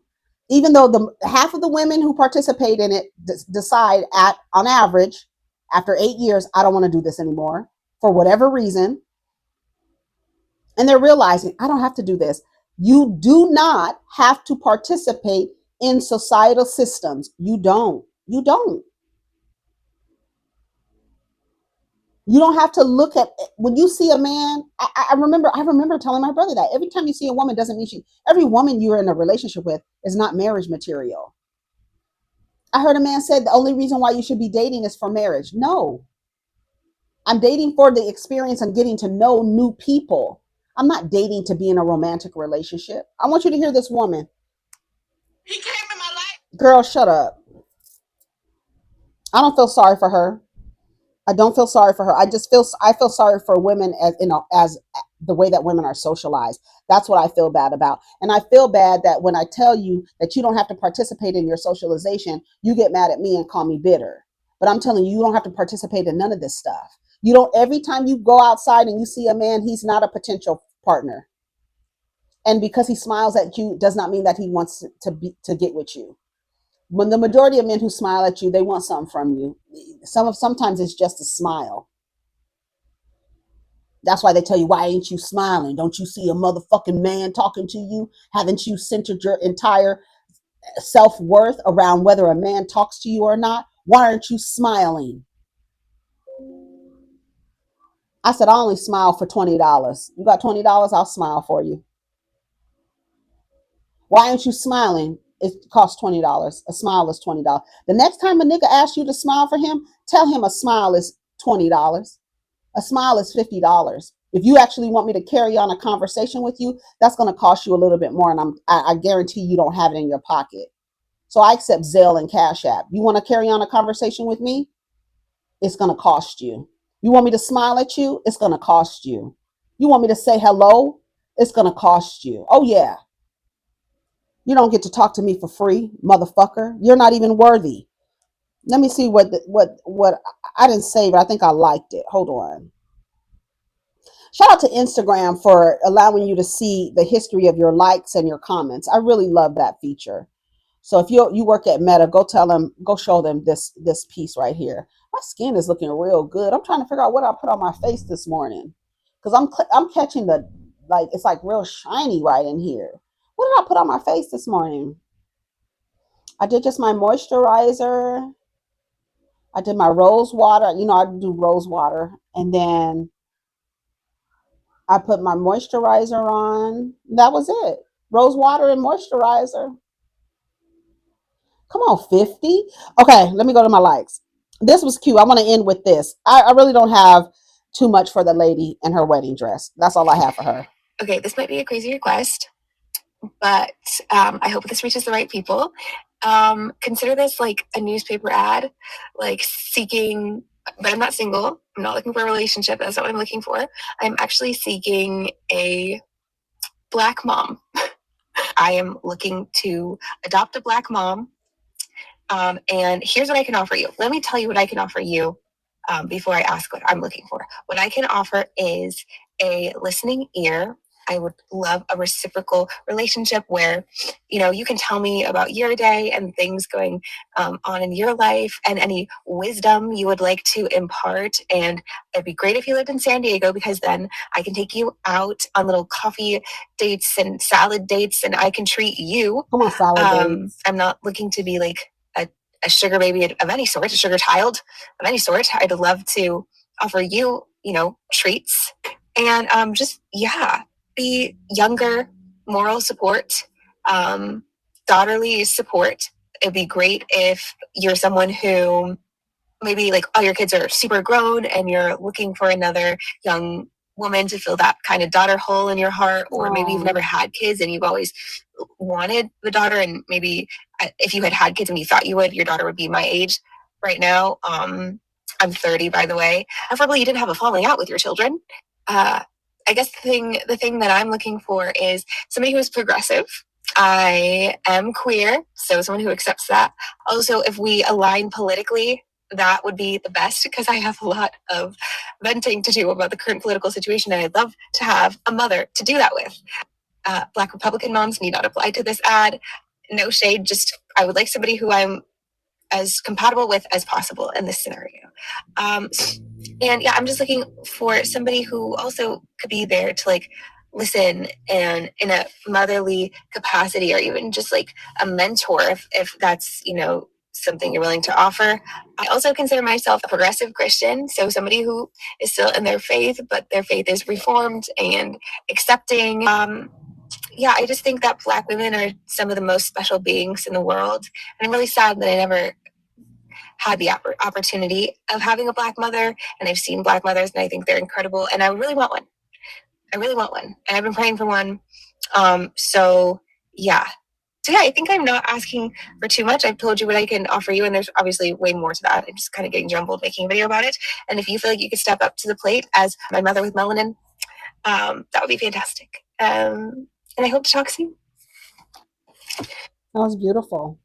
Even though the half of the women who participate in it decide on average, after 8 years, I don't want to do this anymore for whatever reason. And they're realizing, I don't have to do this. You do not have to participate in societal systems. You don't. You don't. You don't have to look at when you see a man. I remember telling my brother that every time you see a woman doesn't mean every woman you're in a relationship with is not marriage material. I heard a man said the only reason why you should be dating is for marriage. No, I'm dating for the experience and getting to know new people. I'm not dating to be in a romantic relationship. I want you to hear this woman. He came in my life. Girl, shut up. I don't feel sorry for her. I don't feel sorry for her. I feel sorry for women as the way that women are socialized. That's what I feel bad about. And I feel bad that when I tell you that you don't have to participate in your socialization, you get mad at me and call me bitter. But I'm telling you, you don't have to participate in none of this stuff. You don't, every time you go outside and you see a man, he's not a potential partner. And because he smiles at you does not mean that he wants to get with you. When the majority of men who smile at you, they want something from you. Sometimes it's just a smile. That's why they tell you, why ain't you smiling? Don't you see a motherfucking man talking to you? Haven't you centered your entire self-worth around whether a man talks to you or not? Why aren't you smiling? I said, I only smile for $20. You got $20? I'll smile for you. Why aren't you smiling? It costs $20. A smile is $20. The next time a nigga asks you to smile for him, tell him a smile is $20. A smile is $50. If you actually want me to carry on a conversation with you, that's going to cost you a little bit more, and I guarantee you don't have it in your pocket. So I accept Zelle and Cashapp. You want to carry on a conversation with me? It's going to cost you. You want me to smile at you? It's going to cost you. You want me to say hello? It's going to cost you. Oh yeah. You don't get to talk to me for free, motherfucker. You're not even worthy. Let me see what I didn't save it. I think I liked it. Hold on. Shout out to Instagram for allowing you to see the history of your likes and your comments. I really love that feature. So if you work at Meta, go show them this piece right here. My skin is looking real good. I'm trying to figure out what I put on my face this morning because I'm catching it's like real shiny right in here. What did I put on my face this morning? I did just my moisturizer. I did my rose water. You know, I do rose water, and then I put my moisturizer on. That was it. Rose water and moisturizer. Come on, 50. Okay, let me go to my likes. This was cute. I want to end with this. I really don't have too much for the lady and her wedding dress. That's all I have for her. Okay, this might be a crazy request, but I hope this reaches the right people. Consider this like a newspaper ad, like seeking, but I'm not single. I'm not looking for a relationship. That's not what I'm looking for. I'm actually seeking a Black mom. I am looking to adopt a Black mom. And here's what I can offer you. Let me tell you what I can offer you before I ask what I'm looking for. What I can offer is a listening ear. I would love a reciprocal relationship where, you can tell me about your day and things going on in your life and any wisdom you would like to impart. And it'd be great if you lived in San Diego because then I can take you out on little coffee dates and salad dates and I can treat you. Come on, salad dates. I'm not looking to be like a sugar baby of any sort, a sugar child of any sort. I'd love to offer you, treats and be younger, moral support, daughterly support. It'd be great if you're someone who maybe like all your kids are super grown and you're looking for another young woman to fill that kind of daughter hole in your heart, or maybe you've never had kids and you've always wanted the daughter, and maybe if you had kids and you thought you would, your daughter would be my age right now. I'm 30, by the way. Preferably you didn't have a falling out with your children. I guess the thing that I'm looking for is somebody who is progressive. I am queer, so someone who accepts that. Also, if we align politically, that would be the best because I have a lot of venting to do about the current political situation, and I'd love to have a mother to do that with. Black Republican moms need not apply to this ad. No shade, just I would like somebody who I'm as compatible with as possible in this scenario. And yeah, I'm just looking for somebody who also could be there to like listen and in a motherly capacity, or even just like a mentor if that's something you're willing to offer. I also consider myself a progressive Christian, so somebody who is still in their faith, but their faith is reformed and accepting. I just think that Black women are some of the most special beings in the world, and I'm really sad that I never had the opportunity of having a Black mother, and I've seen Black mothers, and I think they're incredible, and I really want one. I really want one, and I've been praying for one. So yeah. So yeah, I think I'm not asking for too much. I've told you what I can offer you, and there's obviously way more to that. I'm just kind of getting jumbled making a video about it. And if you feel like you could step up to the plate as my mother with melanin, that would be fantastic. And I hope to talk soon. That was beautiful.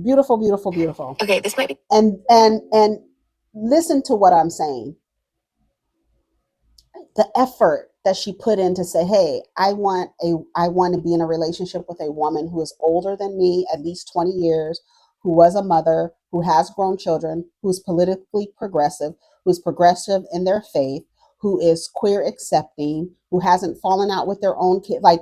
Beautiful, beautiful, beautiful. Okay, this might be and listen to what I'm saying. The effort that she put in to say, hey, I want to be in a relationship with a woman who is older than me, at least 20 years, who was a mother, who has grown children, who's politically progressive, who's progressive in their faith, who is queer accepting, who hasn't fallen out with their own kid, like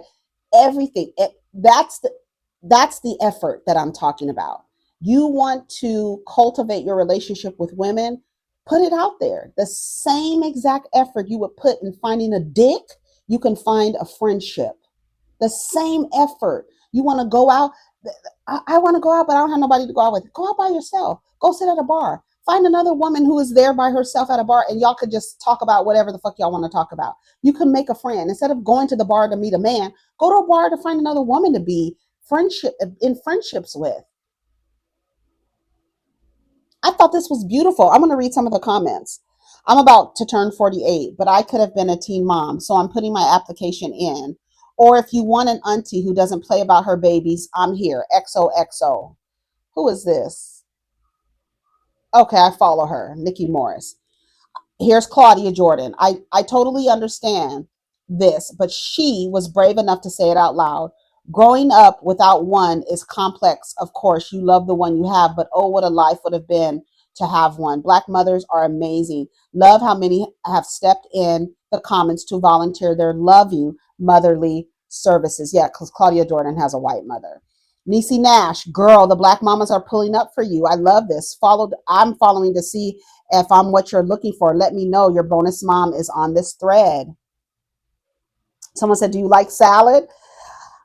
everything. That's the effort that I'm talking about. You want to cultivate your relationship with women, put it out there. The same exact effort you would put in finding a dick, you can find a friendship. The same effort. You want to go out. I want to go out, but I don't have nobody to go out with. Go out by yourself. Go sit at a bar. Find another woman who is there by herself at a bar, and y'all could just talk about whatever the fuck y'all want to talk about. You can make a friend. Instead of going to the bar to meet a man, go to a bar to find another woman to be friendships with. I thought this was beautiful. I'm going to read some of the comments. I'm about to turn 48, but I could have been a teen mom, so I'm putting my application in. Or if you want an auntie who doesn't play about her babies, I'm here. XOXO. Who is this? Okay, I follow her. Nikki Morris. Here's Claudia Jordan. I totally understand this, but she was brave enough to say it out loud. Growing up without one is complex. Of course, you love the one you have, but oh, what a life would have been to have one. Black mothers are amazing. Love how many have stepped in the comments to volunteer their loving motherly services. Yeah, because Claudia Jordan has a white mother. Niecy Nash, girl, the Black mamas are pulling up for you. I love this. I'm following to see if I'm what you're looking for. Let me know. Your bonus mom is on this thread. Someone said, do you like salad?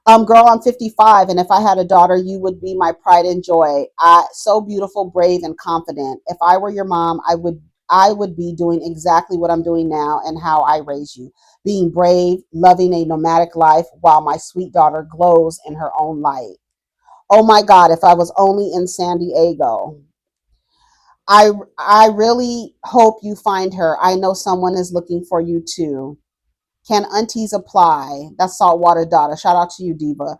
Girl, I'm 55, and if I had a daughter, you would be my pride and joy. So beautiful, brave, and confident. If I were your mom, I would be doing exactly what I'm doing now and how I raise you. Being brave, loving a nomadic life while my sweet daughter glows in her own light. Oh my God, if I was only in San Diego. I really hope you find her. I know someone is looking for you too. Can aunties apply? That's Saltwater Daughter. Shout out to you, Diva.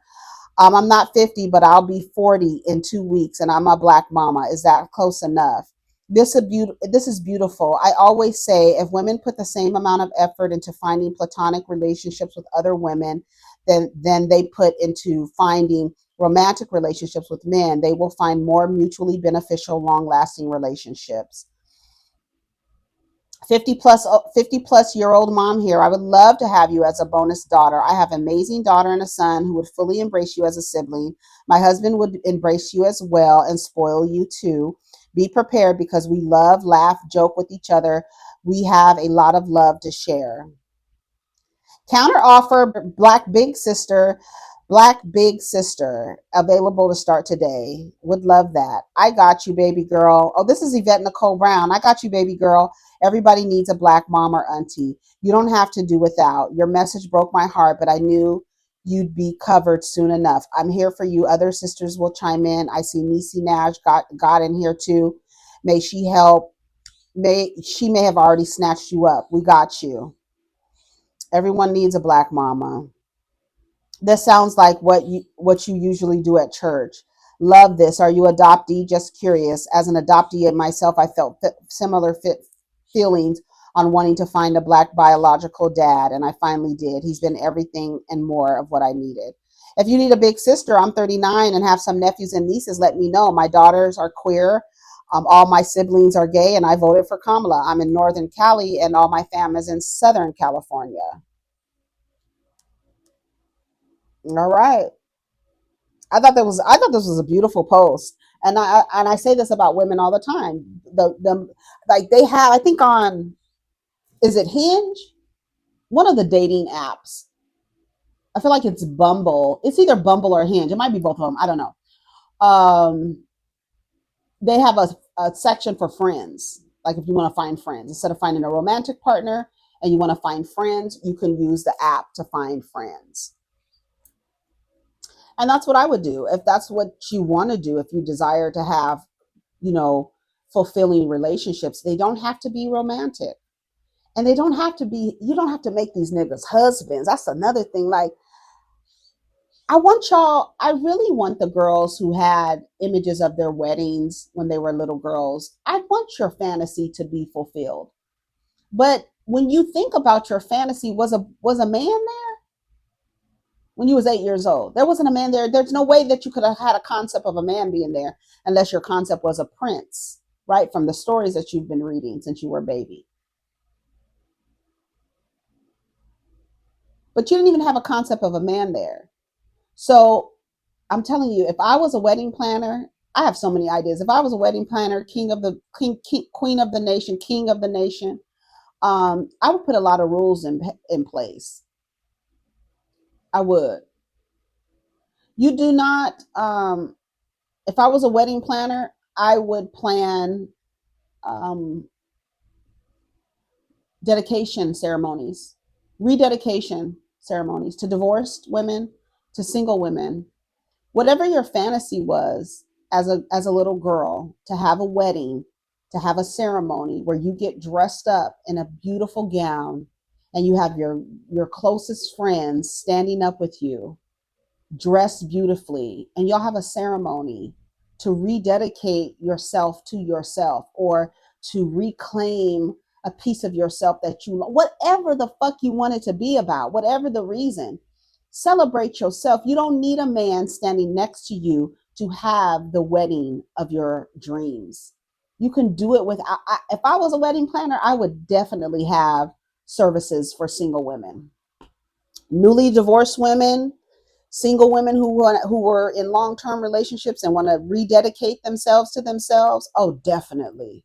I'm not 50, but I'll be 40 in 2 weeks, and I'm a black mama. Is that close enough? This is beautiful. I always say if women put the same amount of effort into finding platonic relationships with other women than they put into finding romantic relationships with men, they will find more mutually beneficial, long-lasting relationships. 50 plus year old mom here. I would love to have you as a bonus daughter. I have an amazing daughter and a son who would fully embrace you as a sibling. My husband would embrace you as well and spoil you too. Be prepared because we love, laugh, joke with each other. We have a lot of love to share. Counter offer, Black Big Sister, available to start today. Would love that. I got you, baby girl. Oh, this is Yvette Nicole Brown. I got you, baby girl. Everybody needs a black mom or auntie. You don't have to do without. Your message broke my heart, but I knew you'd be covered soon enough. I'm here for you. Other sisters will chime in. I see Nisi Nash got in here too. May she help. She may have already snatched you up. We got you. Everyone needs a black mama. This sounds like what you usually do at church. Love this. Are you adoptee? Just curious. As an adoptee myself, I felt similar feelings on wanting to find a black biological dad, and I finally did. He's been everything and more of what I needed. If you need a big sister, I'm 39 and have some nephews and nieces. Let me know. My daughters are queer. All my siblings are gay, and I voted for Kamala. I'm in Northern Cali, and all my fam is in Southern California. All right. I thought this was a beautiful post, and I say this about women all the time. The like they have, I think on, is it Hinge, one of the dating apps. I feel like it's Bumble. It's either Bumble or Hinge. It might be both of them. I don't know. Um, they have a section for friends. Like if you want to find friends instead of finding a romantic partner and you want to find friends, you can use the app to find friends. And that's what I would do if that's what you want to do. If you desire to have, you know, fulfilling relationships, they don't have to be romantic. And they don't have to be, you don't have to make these niggas husbands. That's another thing. Like, I really want the girls who had images of their weddings when they were little girls. I want your fantasy to be fulfilled. But when you think about your fantasy, was a man there when you was 8 years old? There wasn't a man there. There's no way that you could have had a concept of a man being there unless your concept was a prince, right? From the stories that you've been reading since you were a baby. But you didn't even have a concept of a man there. So I'm telling you, if I was a wedding planner, I have so many ideas. If I was a wedding planner, queen of the nation, king of the nation, I would put a lot of rules in place. I would. You do not. If I was a wedding planner, I would plan um, dedication ceremonies, rededication ceremonies to divorced women, to single women, whatever your fantasy was as a little girl, to have a wedding, to have a ceremony where you get dressed up in a beautiful gown and you have your closest friends standing up with you dressed beautifully, and y'all have a ceremony to rededicate yourself to yourself, or to reclaim a piece of yourself that you, whatever the fuck you want it to be about, whatever the reason. Celebrate yourself. You don't need a man standing next to you to have the wedding of your dreams. You can do it without. If I was a wedding planner, I would definitely have services for single women, newly divorced women, single women who were in long-term relationships and want to rededicate themselves to themselves. Oh, definitely.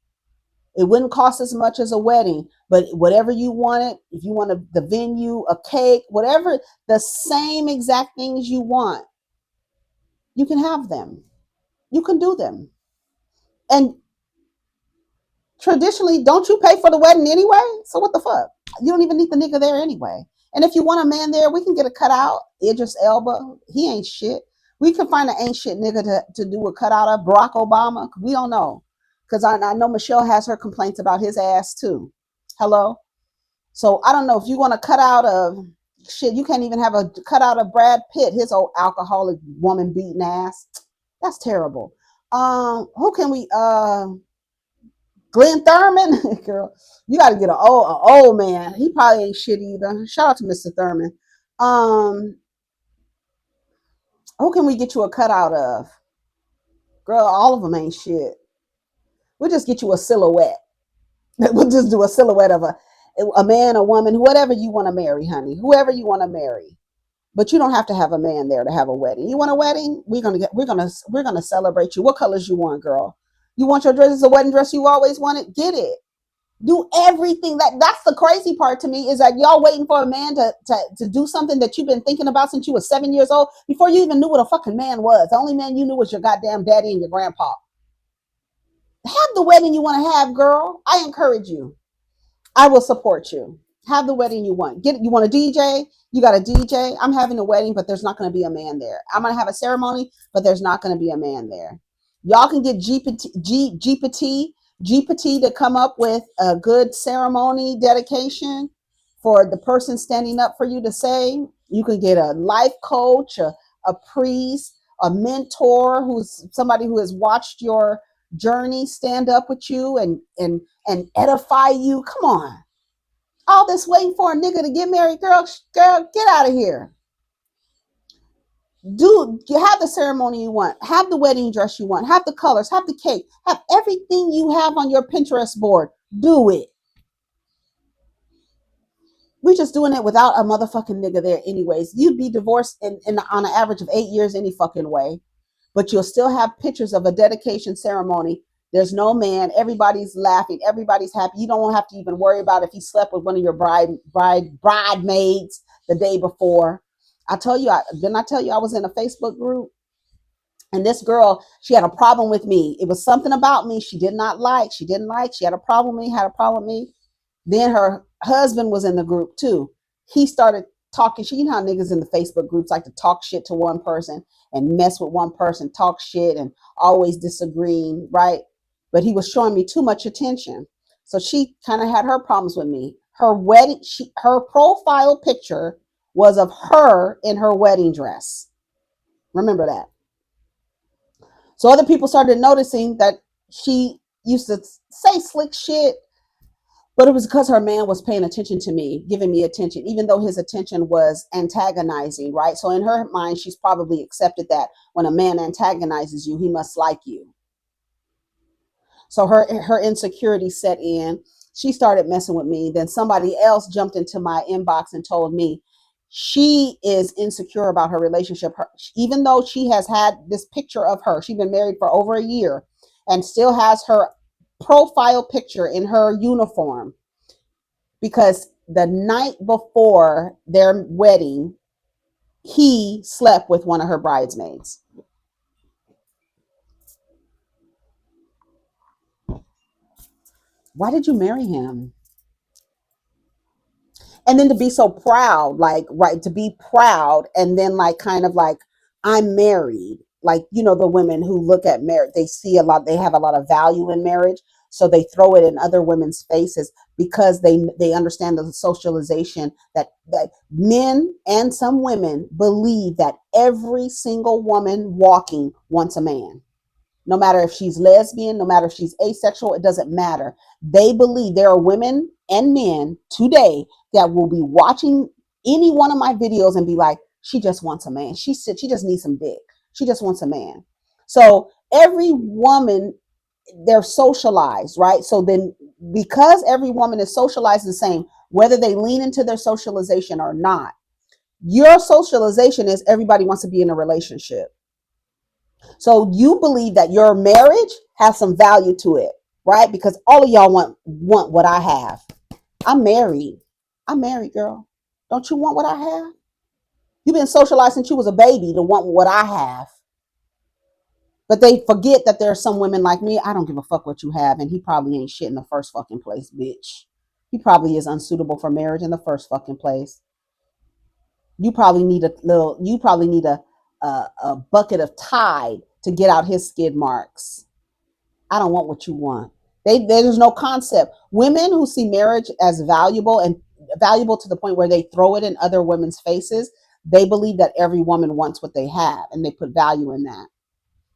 It wouldn't cost as much as a wedding, but whatever you wanted, if you wanted the venue, a cake, whatever, the same exact things you want, you can have them. You can do them. And traditionally, don't you pay for the wedding anyway? So what the fuck? You don't even need the nigga there anyway. And if you want a man there, we can get a cutout, Idris Elba. He ain't shit. We can find an ain't shit nigga to do a cutout of Barack Obama. We don't know. Because I know Michelle has her complaints about his ass too. Hello? So I don't know if you want to cut out of shit. You can't even have a cutout of Brad Pitt, his old alcoholic woman beating ass. That's terrible. Who can we? Glenn Thurman, girl, you got to get an old man. He probably ain't shit either. Shout out to Mr. Thurman. Um, who can we get you a cutout of? Girl, all of them ain't shit. We'll just get you a silhouette. We'll just do a silhouette of a man, a woman, whatever you want to marry, honey. Whoever you want to marry. But you don't have to have a man there to have a wedding. You want a wedding? We're gonna celebrate you. What colors you want, girl? You want your dress as a wedding dress you always wanted? Get it. Do everything. That's the crazy part to me, is that y'all waiting for a man to do something that you've been thinking about since you were 7 years old, before you even knew what a fucking man was. The only man you knew was your goddamn daddy and your grandpa. Have the wedding you want to have, girl. I encourage you. I will support you. Have the wedding you want. You want a DJ? You got a DJ. I'm having a wedding, but there's not going to be a man there. I'm going to have a ceremony, but there's not going to be a man there. Y'all can get GPT to come up with a good ceremony dedication for the person standing up for you to say. You can get a life coach, a priest, a mentor, who's somebody who has watched your journey, stand up with you and edify you. Come on. All this waiting for a nigga to get married, girl, get out of here. Do you have the ceremony you want? Have the wedding dress you want? Have the colors? Have the cake? Have everything you have on your Pinterest board. Do it. We're just doing it without a motherfucking nigga there, anyways. You'd be divorced on an average of 8 years any fucking way, but you'll still have pictures of a dedication ceremony. There's no man. Everybody's laughing. Everybody's happy. You don't have to even worry about if he slept with one of your bridesmaids the day before. Didn't I tell you I was in a Facebook group? And this girl, she had a problem with me. It was something about me she did not like. She didn't like. She had a problem with me, had a problem with me. Then her husband was in the group too. He started talking shit. You know how niggas in the Facebook groups like to talk shit to one person and mess with one person, talk shit and always disagreeing, right? But he was showing me too much attention. So she kind of had her problems with me. Her profile picture was of her in her wedding dress. Remember that. So other people started noticing that she used to say slick shit, but it was because her man was paying attention to me, giving me attention, even though his attention was antagonizing, right? So in her mind, she's probably accepted that when a man antagonizes you, he must like you. So her insecurity set in. She started messing with me. Then somebody else jumped into my inbox and told me she is insecure about her relationship. Even though she has had this picture of her, she's been married for over a year and still has her profile picture in her uniform, because the night before their wedding, he slept with one of her bridesmaids. Why did you marry him? And then to be so proud, like, right, to be proud and then like kind of like, I'm married. Like, the women who look at marriage, they have a lot of value in marriage. So they throw it in other women's faces because they understand the socialization that men and some women believe that every single woman walking wants a man. No matter if she's lesbian, no matter if she's asexual, it doesn't matter. They believe there are women and men today that will be watching any one of my videos and be like, she just wants a man. She said she just needs some dick. She just wants a man. So every woman, they're socialized, right? So then because every woman is socialized the same, whether they lean into their socialization or not, your socialization is everybody wants to be in a relationship. So you believe that your marriage has some value to it, right? Because all of y'all want what I have. I'm married. I'm married, girl. Don't you want what I have? You've been socialized since you was a baby to want what I have. But they forget that there are some women like me. I don't give a fuck what you have, and he probably ain't shit in the first fucking place, bitch. He probably is unsuitable for marriage in the first fucking place. You probably need a a bucket of Tide to get out his skid marks. I don't want what you want. There's no concept. Women who see marriage as valuable and valuable to the point where they throw it in other women's faces, they believe that every woman wants what they have and they put value in that.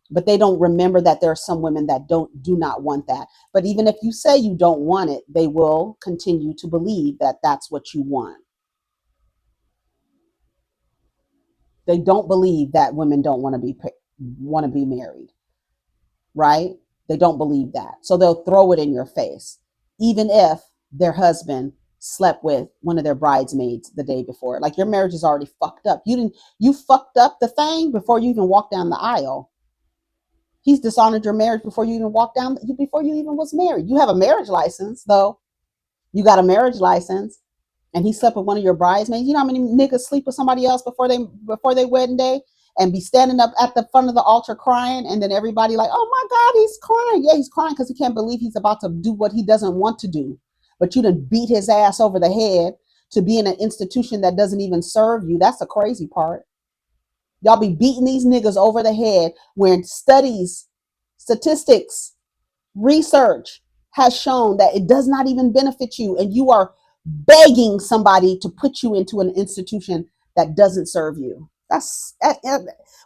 But they don't remember that there are some women that do not want that. But even if you say you don't want it, they will continue to believe that that's what you want. They don't believe that women don't want to be married, right? They don't believe that. So they'll throw it in your face, even if their husband slept with one of their bridesmaids the day before. Like, your marriage is already fucked up. You fucked up the thing before you even walked down the aisle. He's dishonored your marriage before you even before you even was married. You have a marriage license, though. You got a marriage license, and he slept with one of your bridesmaids. You know how many niggas sleep with somebody else before they wedding day and be standing up at the front of the altar crying, and then everybody like, oh my God, he's crying. Yeah, he's crying because he can't believe he's about to do what he doesn't want to do. But you done beat his ass over the head to be in an institution that doesn't even serve you. That's the crazy part. Y'all be beating these niggas over the head when statistics, research has shown that it does not even benefit you, and you are begging somebody to put you into an institution that doesn't serve you.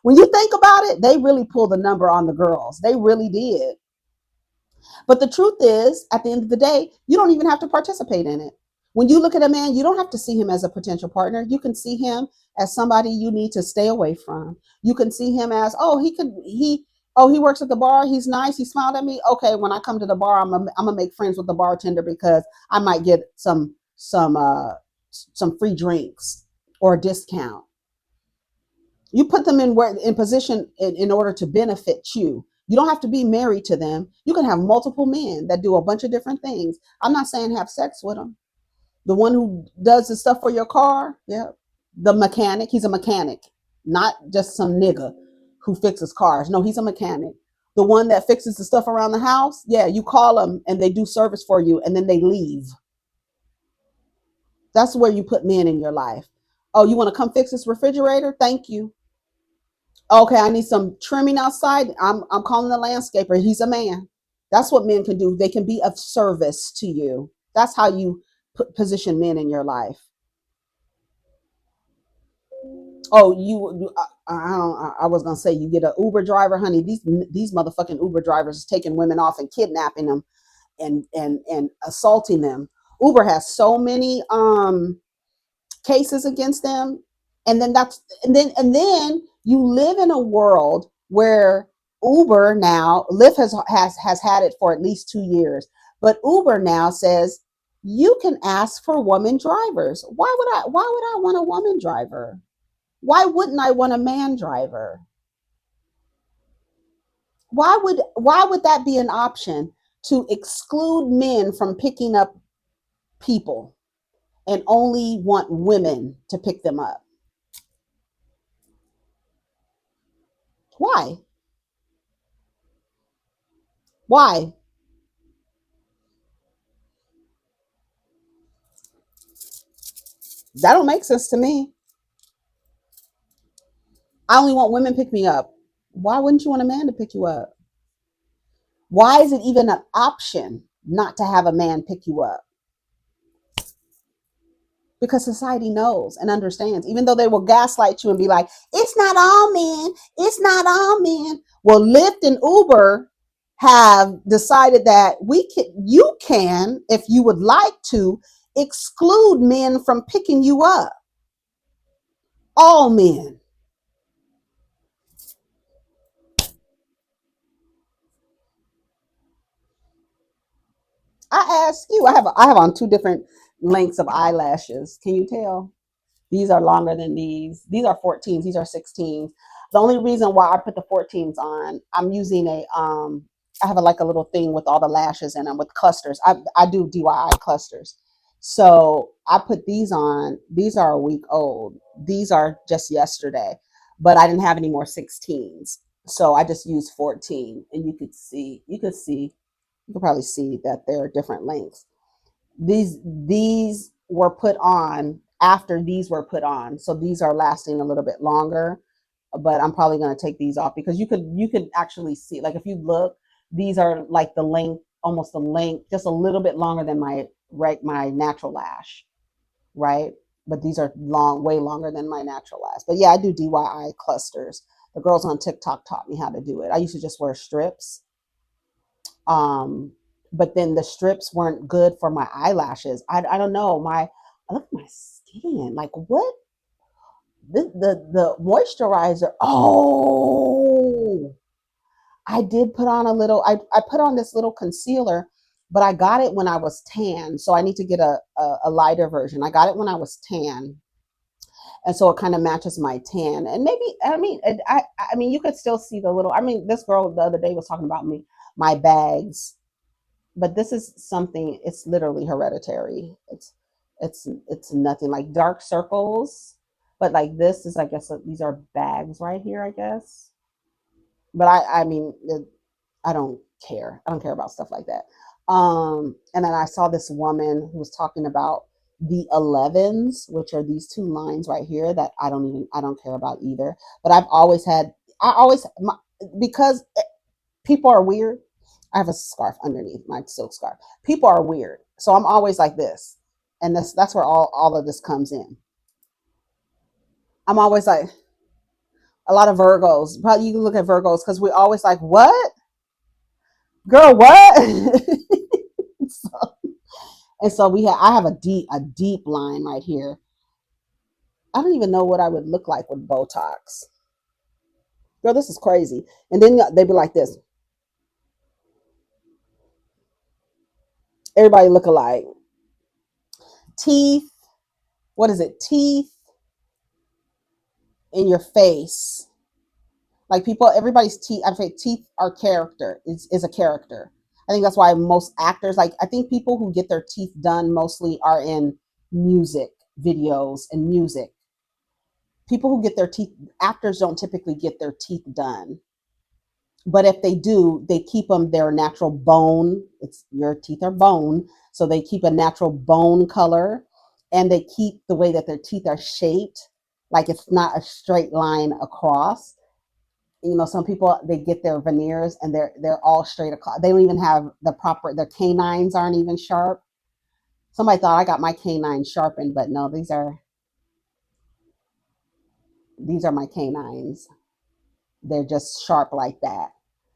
When you think about it, they really pulled the number on the girls. They really did. But the truth is, at the end of the day, you don't even have to participate in it. When you look at a man, you don't have to see him as a potential partner. You can see him as somebody you need to stay away from. You can see him as, he works at the bar. He's nice. He smiled at me. Okay, when I come to the bar, I'm gonna make friends with the bartender because I might get some free drinks or a discount. You put them in position in order to benefit you. You don't have to be married to them. You can have multiple men that do a bunch of different things. I'm not saying have sex with them. The one who does the stuff for your car, yeah. The mechanic, he's a mechanic, not just some nigga who fixes cars. No, he's a mechanic. The one that fixes the stuff around the house, yeah, you call them and they do service for you and then they leave. That's where you put men in your life. Oh, you want to come fix this refrigerator? Thank you. Okay, I need some trimming outside. I'm calling the landscaper. He's a man. That's what men can do. They can be of service to you. That's how you position men in your life. Oh, I was gonna say you get an Uber driver, honey. These motherfucking Uber drivers is taking women off and kidnapping them and assaulting them. Uber has so many cases against them, and then you live in a world where Uber now, Lyft has had it for at least 2 years, but Uber now says you can ask for woman drivers. Why would I want a woman driver? Why wouldn't I want a man driver? Why would that be an option to exclude men from picking up people and only want women to pick them up? Why? Why? That don't make sense to me. I only want women to pick me up. Why wouldn't you want a man to pick you up? Why is it even an option not to have a man pick you up? Because society knows and understands, even though they will gaslight you and be like, it's not all men, it's not all men. Well, Lyft and Uber have decided that you can, if you would like to, exclude men from picking you up. All men. I ask you, I have on two different lengths of eyelashes. Can you tell? These are longer than these. These are 14s. These are 16s. The only reason why I put the 14s on, I'm using I have like a little thing with all the lashes in them with clusters. I do DIY clusters. So I put these on. These are a week old. These are just yesterday, but I didn't have any more 16s. So I just used 14, and you could probably see that they're different lengths. These were put on after these were put on, so these are lasting a little bit longer. but I'm probably going to take these off because you could actually see, like if you look, these are like the length, almost the length, just a little bit longer than my natural lash, right? But these are long, way longer than my natural lash. But yeah, I do DIY clusters. The girls on TikTok taught me how to do it. I used to just wear strips. Um, but then the strips weren't good for my eyelashes. I don't know. I look at my skin. Like what? The moisturizer. Oh, I did put on a little. I put on this little concealer, but I got it when I was tan. So I need to get a lighter version. I got it when I was tan, and so it kind of matches my tan. And maybe I mean you could still see the little. I mean this girl the other day was talking about my bags, but this is something. It's literally hereditary. It's nothing like dark circles, but like this is, I guess, these are bags right here, I guess. But I mean I don't care. I don't care about stuff like that. And then I saw this woman who was talking about the 11s, which are these two lines right here that I don't care about either. But I always, because people are weird. I have a scarf underneath my silk scarf. People are weird. So I'm always like this. And that's where all of this comes in. I'm always like a lot of Virgos. Probably you can look at Virgos because we always like, what? Girl, what? so, and so I have a deep line right here. I don't even know what I would look like with Botox. Girl, this is crazy. And then they'd be like this. Everybody look alike. Teeth. What is it? Teeth in your face. Like people, everybody's teeth. I think teeth are character. Is a character. I think that's why most actors, like I think people who get their teeth done mostly are in music videos and music. People who get their teeth, actors don't typically get their teeth done, but if they do, they keep them their natural bone. It's your teeth are bone, so they keep a natural bone color, and they keep the way that their teeth are shaped, like it's not a straight line across. You know, some people they get their veneers and they're all straight across. They don't even have the proper. Their canines aren't even sharp. Somebody thought I got my canines sharpened, but no, these are my canines. They're just sharp like that.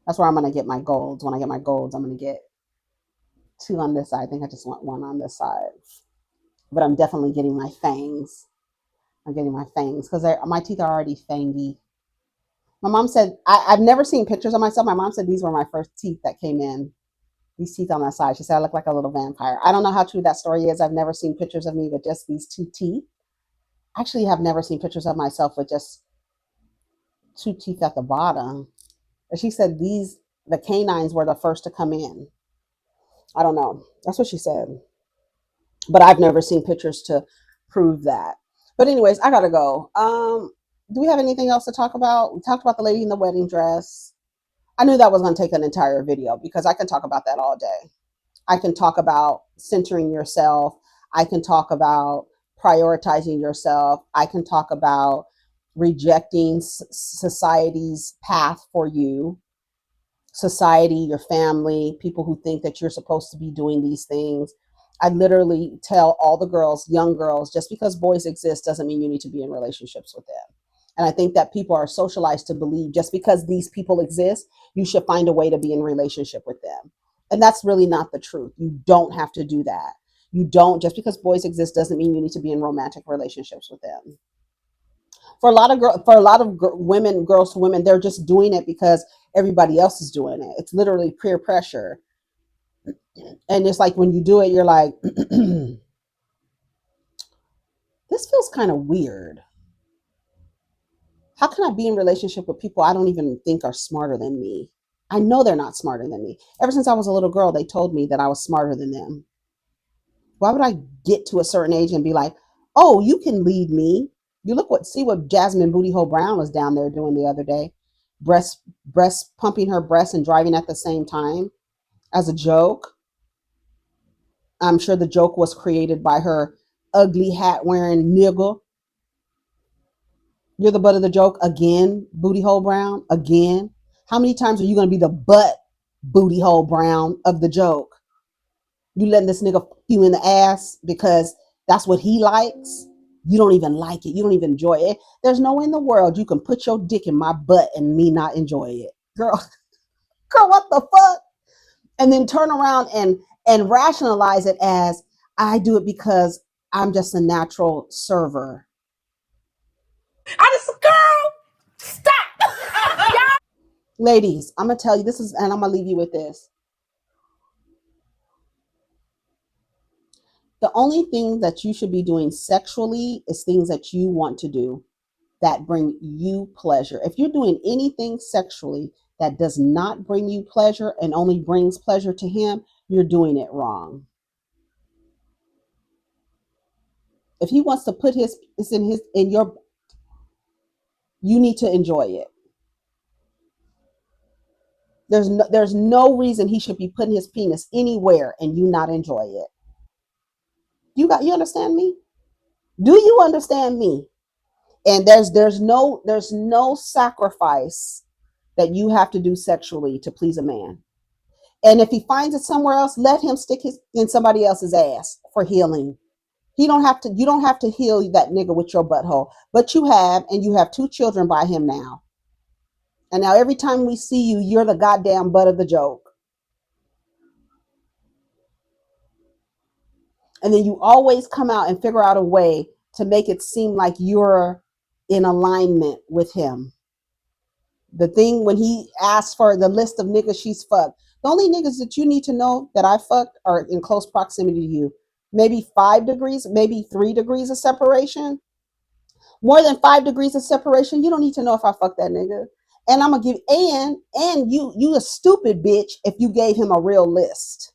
That's where I'm gonna get my golds. When I get my golds, I'm gonna get two on this side. I think I just want one on this side. But I'm definitely getting my fangs. I'm getting my fangs because my teeth are already fangy. My mom said I've never seen pictures of myself. My mom said these were my first teeth that came in. These teeth on my side. She said I look like a little vampire. I don't know how true that story is. I've never seen pictures of me with just these two teeth. Actually, have never seen pictures of myself with just two teeth at the bottom. But she said the canines were the first to come in. I don't know. That's what she said. But I've never seen pictures to prove that. But anyways, I gotta go. Do we have anything else to talk about? We talked about the lady in the wedding dress. I knew that was gonna take an entire video because I can talk about that all day. I can talk about centering yourself. I can talk about prioritizing yourself. I can talk about rejecting society's path for you, society, your family, people who think that you're supposed to be doing these things. I literally tell all the girls, young girls, just because boys exist doesn't mean you need to be in relationships with them. And I think that people are socialized to believe just because these people exist, you should find a way to be in relationship with them. And that's really not the truth. You don't have to do that. You don't, just because boys exist doesn't mean you need to be in romantic relationships with them. For a lot of women, girls to women, they're just doing it because everybody else is doing it. It's literally peer pressure. And it's like when you do it, you're like, this feels kind of weird. How can I be in relationship with people I don't even think are smarter than me? I know they're not smarter than me. Ever since I was a little girl, they told me that I was smarter than them. Why would I get to a certain age and be like, oh, you can lead me? See what Jasmin Booty Hole Brown was down there doing the other day. Breast pumping her breast and driving at the same time as a joke. I'm sure the joke was created by her ugly hat wearing nigga. You're the butt of the joke again, booty hole brown, again. How many times are you going to be the butt, booty hole brown, of the joke? You letting this nigga fuck you in the ass because that's what he likes? You don't even like it. You don't even enjoy it. There's no way in the world you can put your dick in my butt and me not enjoy it. Girl, girl, what the fuck? And then turn around and rationalize it as I do it because I'm just a natural server. I just, girl, stop. Ladies, I'm gonna tell you this is, and I'm gonna leave you with this. The only thing that you should be doing sexually is things that you want to do that bring you pleasure. If you're doing anything sexually that does not bring you pleasure and only brings pleasure to him, you're doing it wrong. If he wants to put his it's in your, you need to enjoy it. There's no reason he should be putting his penis anywhere and you not enjoy it. You understand me? Do you understand me? And there's no sacrifice that you have to do sexually to please a man. And if he finds it somewhere else, let him stick his in somebody else's ass for healing. He don't have to. You don't have to heal that nigga with your butthole, but you have, and you have 2 children by him now. And now every time we see you, you're the goddamn butt of the joke. And then you always come out and figure out a way to make it seem like you're in alignment with him. The thing when he asks for the list of niggas she's fucked, the only niggas that you need to know that I fucked are in close proximity to you. Maybe 5 degrees, maybe 3 degrees of separation. More than 5 degrees of separation, you don't need to know if I fucked that nigga. And I'm gonna give and you a stupid bitch if you gave him a real list.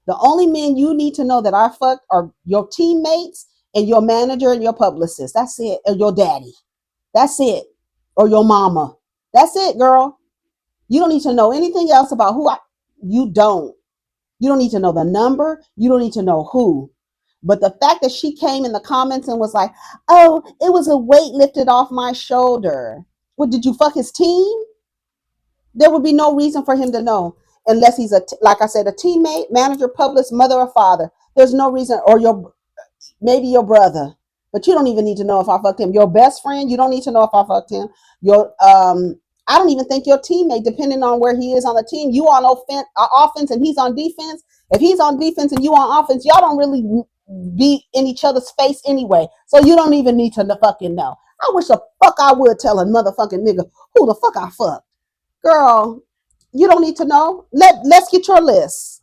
The only men you need to know that I fucked are your teammates and your manager and your publicist. That's it. Or your daddy. That's it. Or your mama. That's it, girl. You don't need to know anything else about you don't. You don't need to know the number. You don't need to know who. But the fact that she came in the comments and was like, oh, it was a weight lifted off my shoulder. What, did you fuck his team? There would be no reason for him to know unless he's like I said, a teammate, manager, publicist, mother, or father. There's no reason, or maybe your brother, but you don't even need to know if I fucked him. Your best friend, you don't need to know if I fucked him. I don't even think your teammate, depending on where he is on the team, you on offense and he's on defense. If he's on defense and you on offense, y'all don't really be in each other's face anyway. So you don't even need to fucking know. I wish the fuck I would tell a motherfucking nigga who the fuck I fucked. Girl, you don't need to know. Let's get your list.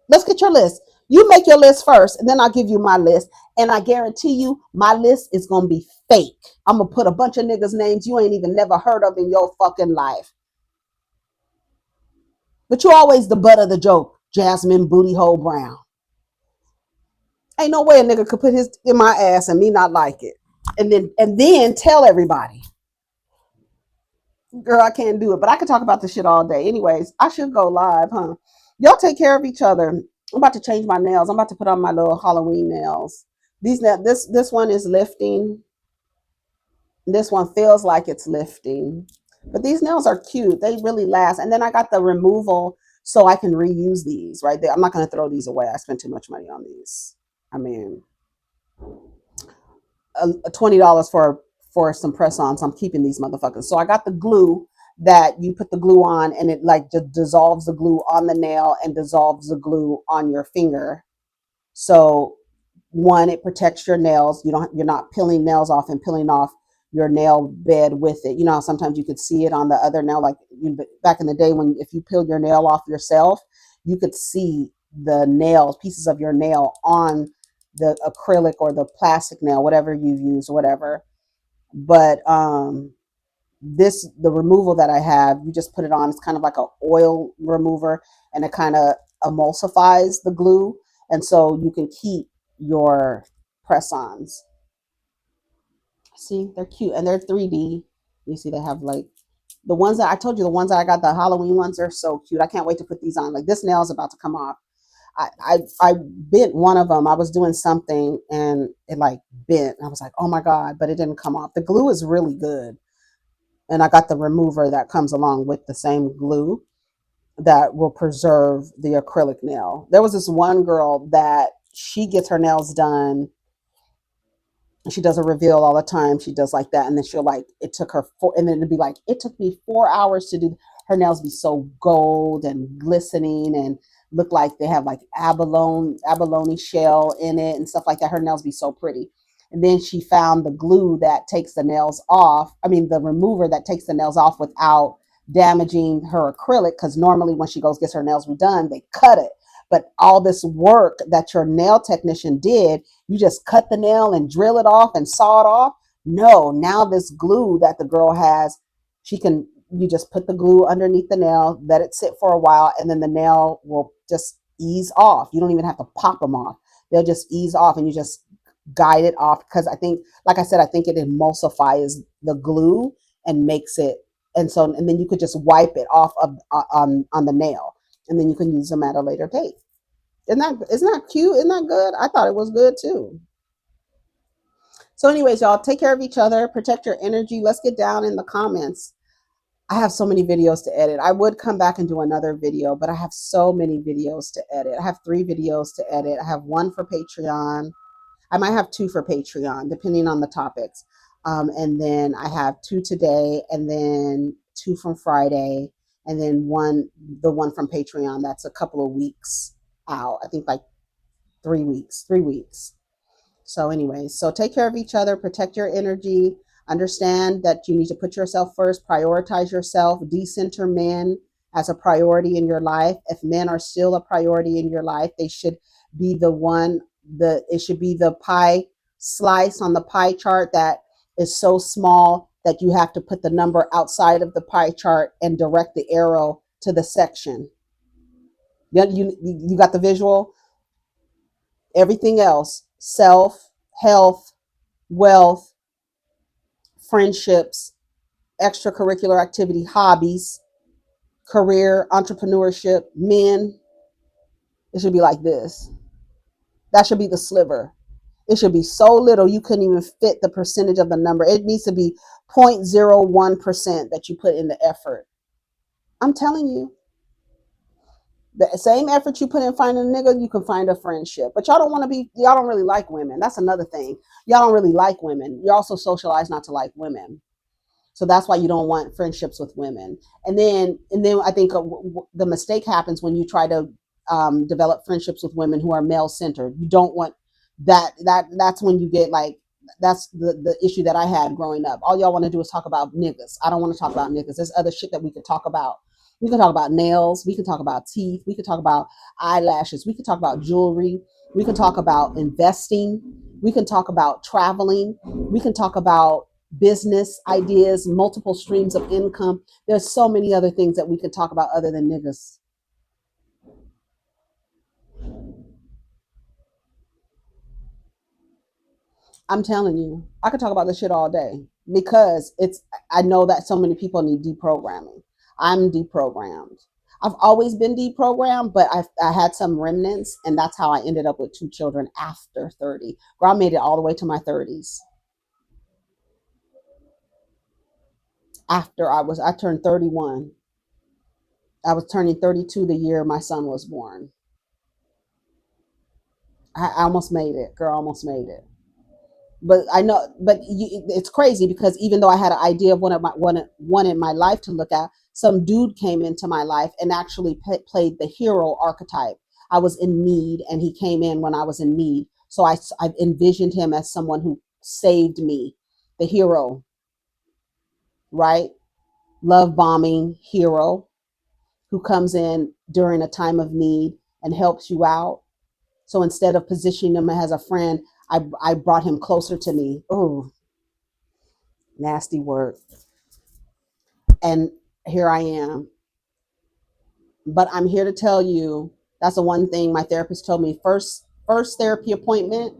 Let's get your list. You make your list first, and then I'll give you my list. And I guarantee you, my list is gonna be fake. I'm gonna put a bunch of niggas' names you ain't even never heard of in your fucking life. But you're always the butt of the joke, Jasmin Booty Hole Brown. Ain't no way a nigga could put his in my ass and me not like it. And then tell everybody. Girl, I can't do it. But I could talk about this shit all day. Anyways, I should go live, huh? Y'all take care of each other. I'm about to change my nails. I'm about to put on my little Halloween nails. This one is lifting. This one feels like it's lifting. But these nails are cute. They really last. And then I got the removal so I can reuse these right there. I'm not going to throw these away. I spent too much money on these. I mean, $20 for some press-ons. I'm keeping these motherfuckers. So I got the glue that you put the glue on and it like just dissolves the glue on the nail and dissolves the glue on your finger. So one, it protects your nails. You're not peeling nails off and peeling off your nail bed with it. You know, sometimes you could see it on the other nail. Like back in the day when if you peeled your nail off yourself, you could see the nails, pieces of your nail on the acrylic or the plastic nail, whatever you use, whatever. But the removal that I have, you just put it on. It's kind of like an oil remover, and it kind of emulsifies the glue, and so you can keep your press-ons. See, they're cute and they're 3D. You see, they have like the ones that I told you, the ones that I got, the Halloween ones, are so cute. I can't wait to put these on. Like this nail is about to come off. I bent one of them. I was doing something and it like bent. I was like, oh my God, but it didn't come off. The glue is really good. And I got the remover that comes along with the same glue that will preserve the acrylic nail. There was this one girl that she gets her nails done. She does a reveal all the time. She does like that. And then she'll like, it took her four, and then it'd be like, it took me 4 hours to do. Her nails be so gold and glistening and look like they have like abalone shell in it and stuff like that. Her nails be so pretty. And then she found the glue that takes the nails off. I mean, the remover that takes the nails off without damaging her acrylic. Because normally when she goes gets her nails redone, they cut it. But all this work that your nail technician did, you just cut the nail and drill it off and saw it off. No, now this glue that the girl has, she can, you just put the glue underneath the nail, let it sit for a while, and then the nail will just ease off. You don't even have to pop them off. They'll just ease off and you just guide it off. Because I think, like I said, I think it emulsifies the glue and makes it, and so, and then you could just wipe it off of on the nail, and then you can use them at a later date. Isn't that cute? Isn't that good? I thought it was good too. So, anyways, y'all take care of each other, protect your energy. Let's get down in the comments. I have so many videos to edit. I would come back and do another video, but I have so many videos to edit. I have 3 videos to edit. I have 1 for Patreon. I might have 2 for Patreon, depending on the topics. And then I have 2 today, and then 2 from Friday, and then the one from Patreon. That's a couple of weeks out. I think like 3 weeks. 3 weeks. So, anyways, so take care of each other, protect your energy, understand that you need to put yourself first, prioritize yourself, decenter men as a priority in your life. If men are still a priority in your life, they should be it should be the pie slice on the pie chart that is so small that you have to put the number outside of the pie chart and direct the arrow to the section. You got the visual? Everything else, self, health, wealth, friendships, extracurricular activity, hobbies, career, entrepreneurship, men, it should be like this. That should be the sliver. It should be so little you couldn't even fit the percentage of the number. It needs to be 0.01% that you put in the effort. I'm telling you, the same effort you put in finding a nigga, you can find a friendship. But y'all don't really like women. That's another thing. Y'all don't really like women. You're also socialized not to like women. So that's why you don't want friendships with women. And then I think the mistake happens when you try to develop friendships with women who are male centered. You don't want that. That's when you get like, that's the issue that I had growing up. All y'all want to do is talk about niggas. I don't want to talk about niggas. There's other shit that we could talk about. We can talk about nails. We can talk about teeth. We can talk about eyelashes. We can talk about jewelry. We can talk about investing. We can talk about traveling. We can talk about business ideas, multiple streams of income. There's so many other things that we can talk about other than niggas. I'm telling you, I could talk about this shit all day because I know that so many people need deprogramming. I'm deprogrammed. I've always been deprogrammed, but I had some remnants, and that's how I ended up with 2 children after 30. Girl, I made it all the way to my 30s. I turned 31. I was turning 32 the year my son was born. I almost made it, girl, almost made it. But I know, but it's crazy because even though I had an idea of one in my life to look at, some dude came into my life and actually played the hero archetype. I was in need, and he came in when I was in need. So I envisioned him as someone who saved me, the hero, right? Love bombing hero who comes in during a time of need and helps you out. So instead of positioning him as a friend, I brought him closer to me. Oh, nasty word. And here I am. But I'm here to tell you, that's the one thing my therapist told me. First therapy appointment,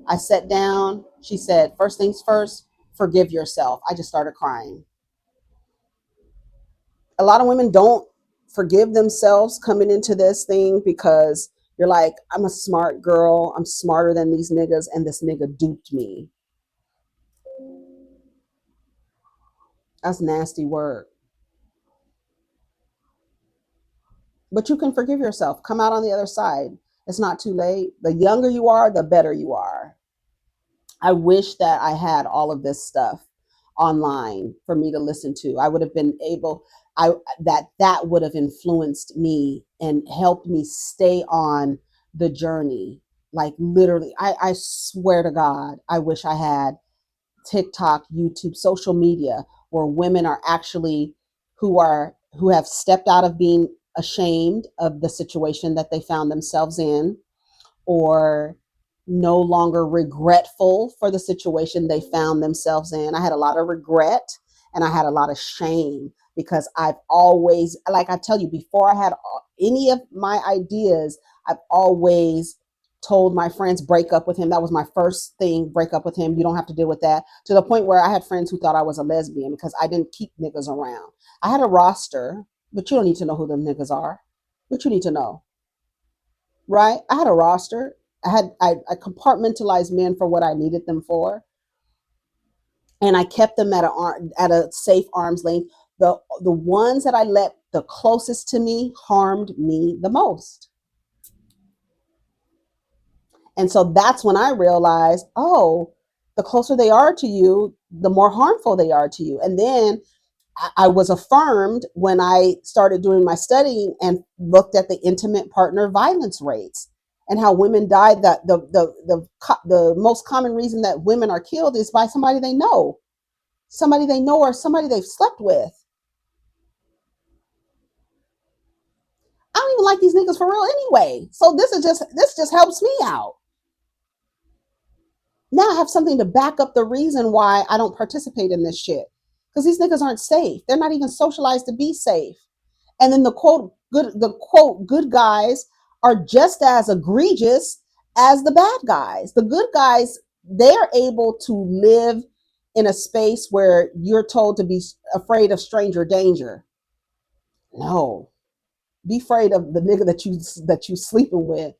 I sat down. She said, first things first, forgive yourself. I just started crying. A lot of women don't forgive themselves coming into this thing because You're like, I'm a smart girl. I'm smarter than these niggas, and this nigga duped me. That's nasty word. But you can forgive yourself. Come out on the other side. It's not too late. The younger you are, the better you are. I wish that I had all of this stuff online for me to listen to. I would have been able I that would have influenced me and helped me stay on the journey. Like literally, I swear to God, I wish I had TikTok, YouTube, social media where women are actually who have stepped out of being ashamed of the situation that they found themselves in, or no longer regretful for the situation they found themselves in. I had a lot of regret and I had a lot of shame because I've always, like I tell you, before I had any of my ideas, I've always told my friends, break up with him. That was my first thing, break up with him. You don't have to deal with that. To the point where I had friends who thought I was a lesbian because I didn't keep niggas around. I had a roster, but you don't need to know who them niggas are. What you need to know, right? I had a roster. I compartmentalized men for what I needed them for, and I kept them at a safe arm's length. The ones that I let the closest to me harmed me the most, and so that's when I realized, oh, the closer they are to you, the more harmful they are to you. And then I was affirmed when I started doing my studying and looked at the intimate partner violence rates and how women died. That the most common reason that women are killed is by somebody they know, or somebody they've slept with. I don't even like these niggas for real anyway. So this just helps me out. Now I have something to back up the reason why I don't participate in this shit. Because these niggas aren't safe. They're not even socialized to be safe. And then the quote good guys are just as egregious as the bad guys. The good guys, they're able to live in a space where you're told to be afraid of stranger danger. No, be afraid of the nigga that you sleeping with.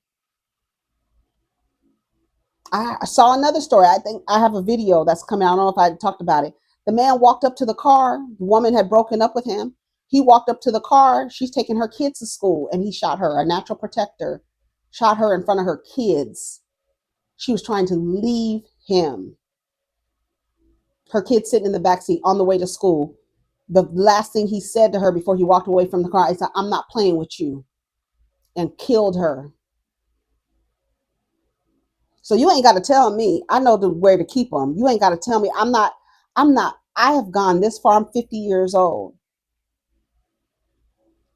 I saw another story. I think I have a video that's coming out. I don't know if I talked about it. The man walked up to the car. The woman had broken up with him. He walked up to the car. She's taking her kids to school, and he shot her. A natural protector shot her in front of her kids. She was trying to leave him. Her kids sitting in the back seat on the way to school. The last thing he said to her before he walked away from the car, he said, "I'm not playing with you," and killed her. So you ain't got to tell me. I know where to keep them. You ain't got to tell me. I'm not. I'm not. I have gone this far. I'm 50 years old.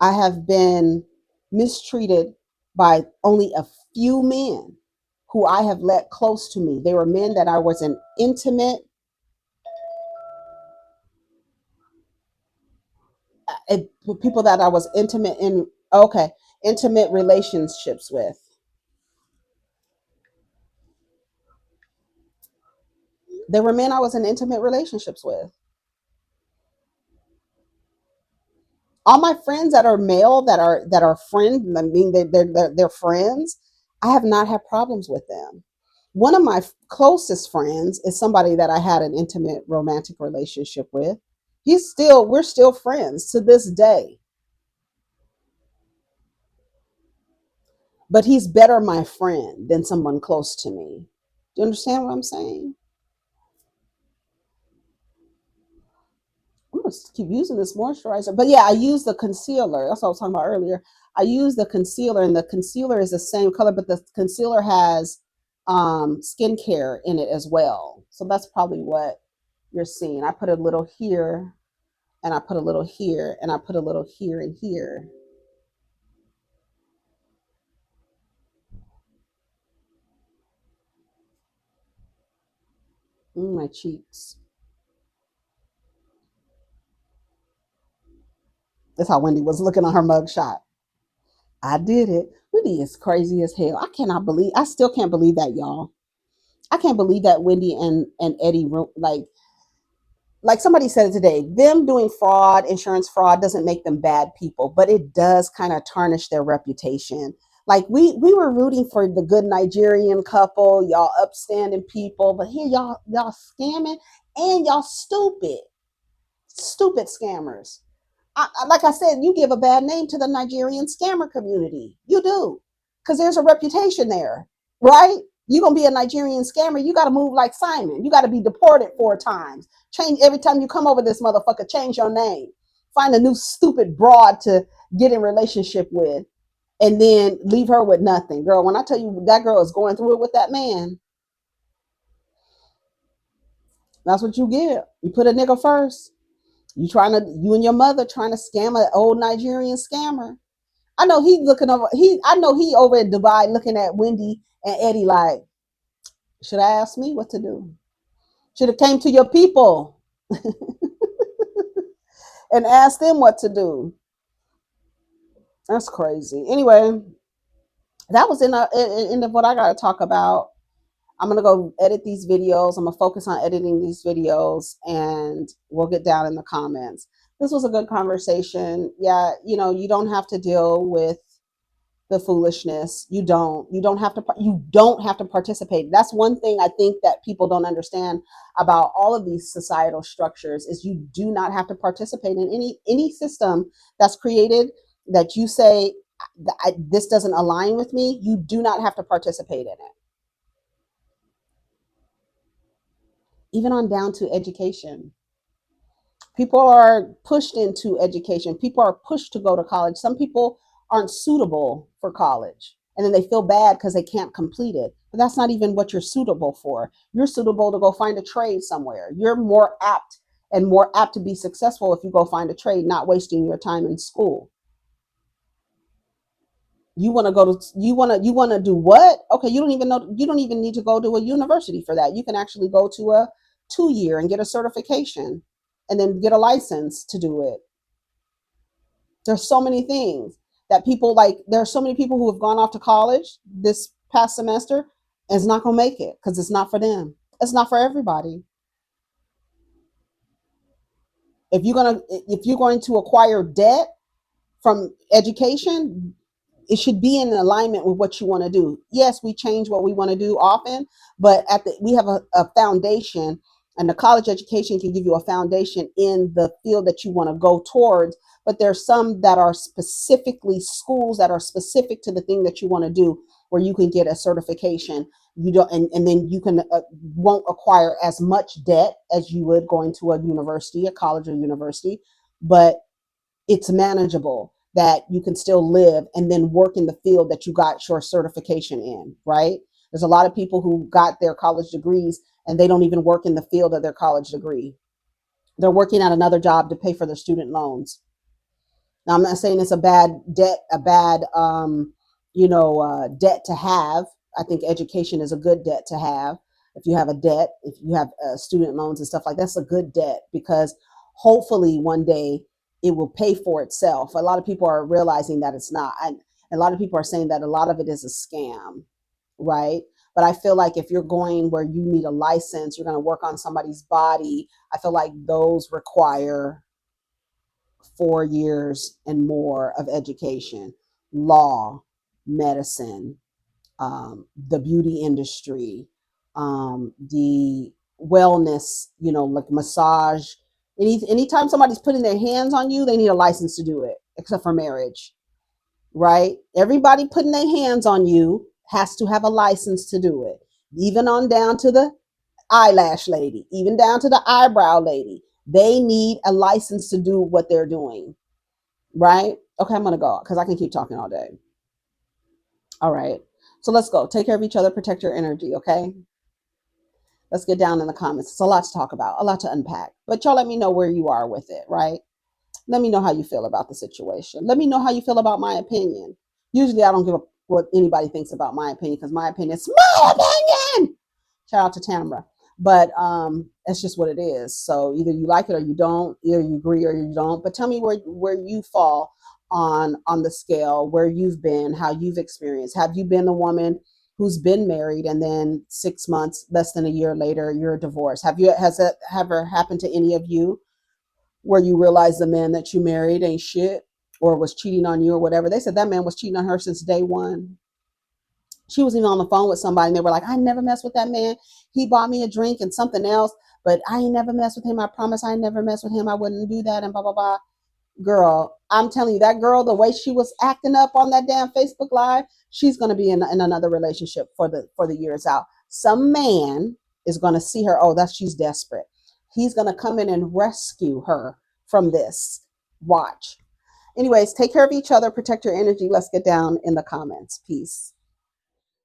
I have been mistreated by only a few men who I have let close to me. They were men that I was in people that I was intimate relationships with. They were men I was in intimate relationships with. All my friends that are male, that are friends, I mean, they're friends. I have not had problems with them. One of my closest friends is somebody that I had an intimate romantic relationship with. We're still friends to this day, but he's better my friend than someone close to me. Do you understand what I'm saying? I'm gonna keep using this moisturizer. But yeah, I use the concealer. That's what I was talking about earlier. I use the concealer, and the concealer is the same color, but the concealer has skincare in it as well. So that's probably what you're seeing. I put a little here, and I put a little here, and I put a little here and here. My cheeks. That's how Wendy was looking on her mugshot. I did it. Wendy is crazy as hell. I still can't believe that, y'all. I can't believe that Wendy and Eddie, like somebody said it today, them doing fraud, insurance fraud doesn't make them bad people, but it does kind of tarnish their reputation. Like we were rooting for the good Nigerian couple, y'all upstanding people, but here y'all scamming, and y'all stupid scammers. Like I said, you give a bad name to the Nigerian scammer community. You do, because there's a reputation there, right? You're gonna be a Nigerian scammer. You got to move like Simon. You got to be deported 4 times. Change every time you come over this motherfucker. Change your name. Find a new stupid broad to get in relationship with, and then leave her with nothing, girl. When I tell you that girl is going through it with that man, that's what you get. You put a nigga first. You and your mother trying to scam an old Nigerian scammer. I know he looking over. I know he over in Dubai looking at Wendy and Eddie like, should I ask me what to do? Should have came to your people and asked them what to do. That's crazy. Anyway, that was in of what I got to talk about. I'm gonna go edit these videos. I'm gonna focus on editing these videos, and we'll get down in the comments. This was a good conversation. Yeah, you don't have to deal with the foolishness. You don't have to participate. That's one thing I think that people don't understand about all of these societal structures is you do not have to participate in any system that's created that you say this doesn't align with me. You do not have to participate in it. Even on down to education. People are pushed into education. People are pushed to go to college. Some people aren't suitable for college, and then they feel bad because they can't complete it. But that's not even what you're suitable for. You're suitable to go find a trade somewhere. You're more apt to be successful if you go find a trade, not wasting your time in school. You want to do what? Okay, you don't even need to go to a university for that. You can actually go to a 2 year and get a certification and then get a license to do it. There's so many things that people like. There are so many people who have gone off to college this past semester and it's not going to make it because it's not for them. It's not for everybody. If you're going to acquire debt from education, it should be in alignment with what you want to do. Yes, we change what we want to do often, but we have a foundation, and the college education can give you a foundation in the field that you want to go towards. But there's some that are specifically schools that are specific to the thing that you want to do, where you can get a certification. You don't, and then you can won't acquire as much debt as you would going to a university, a college or university, but it's manageable that you can still live and then work in the field that you got your certification in, right? There's a lot of people who got their college degrees and they don't even work in the field of their college degree. They're working at another job to pay for their student loans. Now, I'm not saying it's a bad debt to have. I think education is a good debt to have. If you have a debt, if you have student loans and stuff like that's a good debt, because hopefully one day it will pay for itself. A lot of people are realizing that it's not. And a lot of people are saying that a lot of it is a scam, right? But I feel like if you're going where you need a license, you're going to work on somebody's body. I feel like those require 4 years and more of education, law, medicine, the beauty industry, the wellness, like massage. Anytime somebody's putting their hands on you, they need a license to do it, except for marriage, right? Everybody putting their hands on you has to have a license to do it, even on down to the eyelash lady, even down to the eyebrow lady. They need a license to do what they're doing, right? Okay, I'm gonna go because I can keep talking all day. All right, so let's go. Take care of each other, protect your energy, okay? Let's get down in the comments. It's a lot to talk about, a lot to unpack, but y'all let me know where you are with it, right? Let me know how you feel about the situation. Let me know how you feel about my opinion. Usually I don't give a what anybody thinks about my opinion, because my opinion is my opinion. Shout out to Tamra. But that's just what it is. So either you like it or you don't, either you agree or you don't. But tell me where you fall on the scale, where you've been, how you've experienced. Have you been a woman who's been married and then 6 months, less than a year later, you're divorced? Has that ever happened to any of you, where you realize the man that you married ain't shit? or was cheating on you or whatever. They said that man was cheating on her since day one. She was even on the phone with somebody and they were like, I never mess with that man. He bought me a drink and something else, but I ain't never mess with him. I promise I ain't never mess with him. I wouldn't do that and blah, blah, blah. Girl, I'm telling you, that girl, the way she was acting up on that damn Facebook Live, she's going to be in another relationship for the years out. Some man is going to see her. Oh, she's desperate. He's going to come in and rescue her from this. Watch. Anyways, take care of each other, protect your energy. Let's get down in the comments. Peace.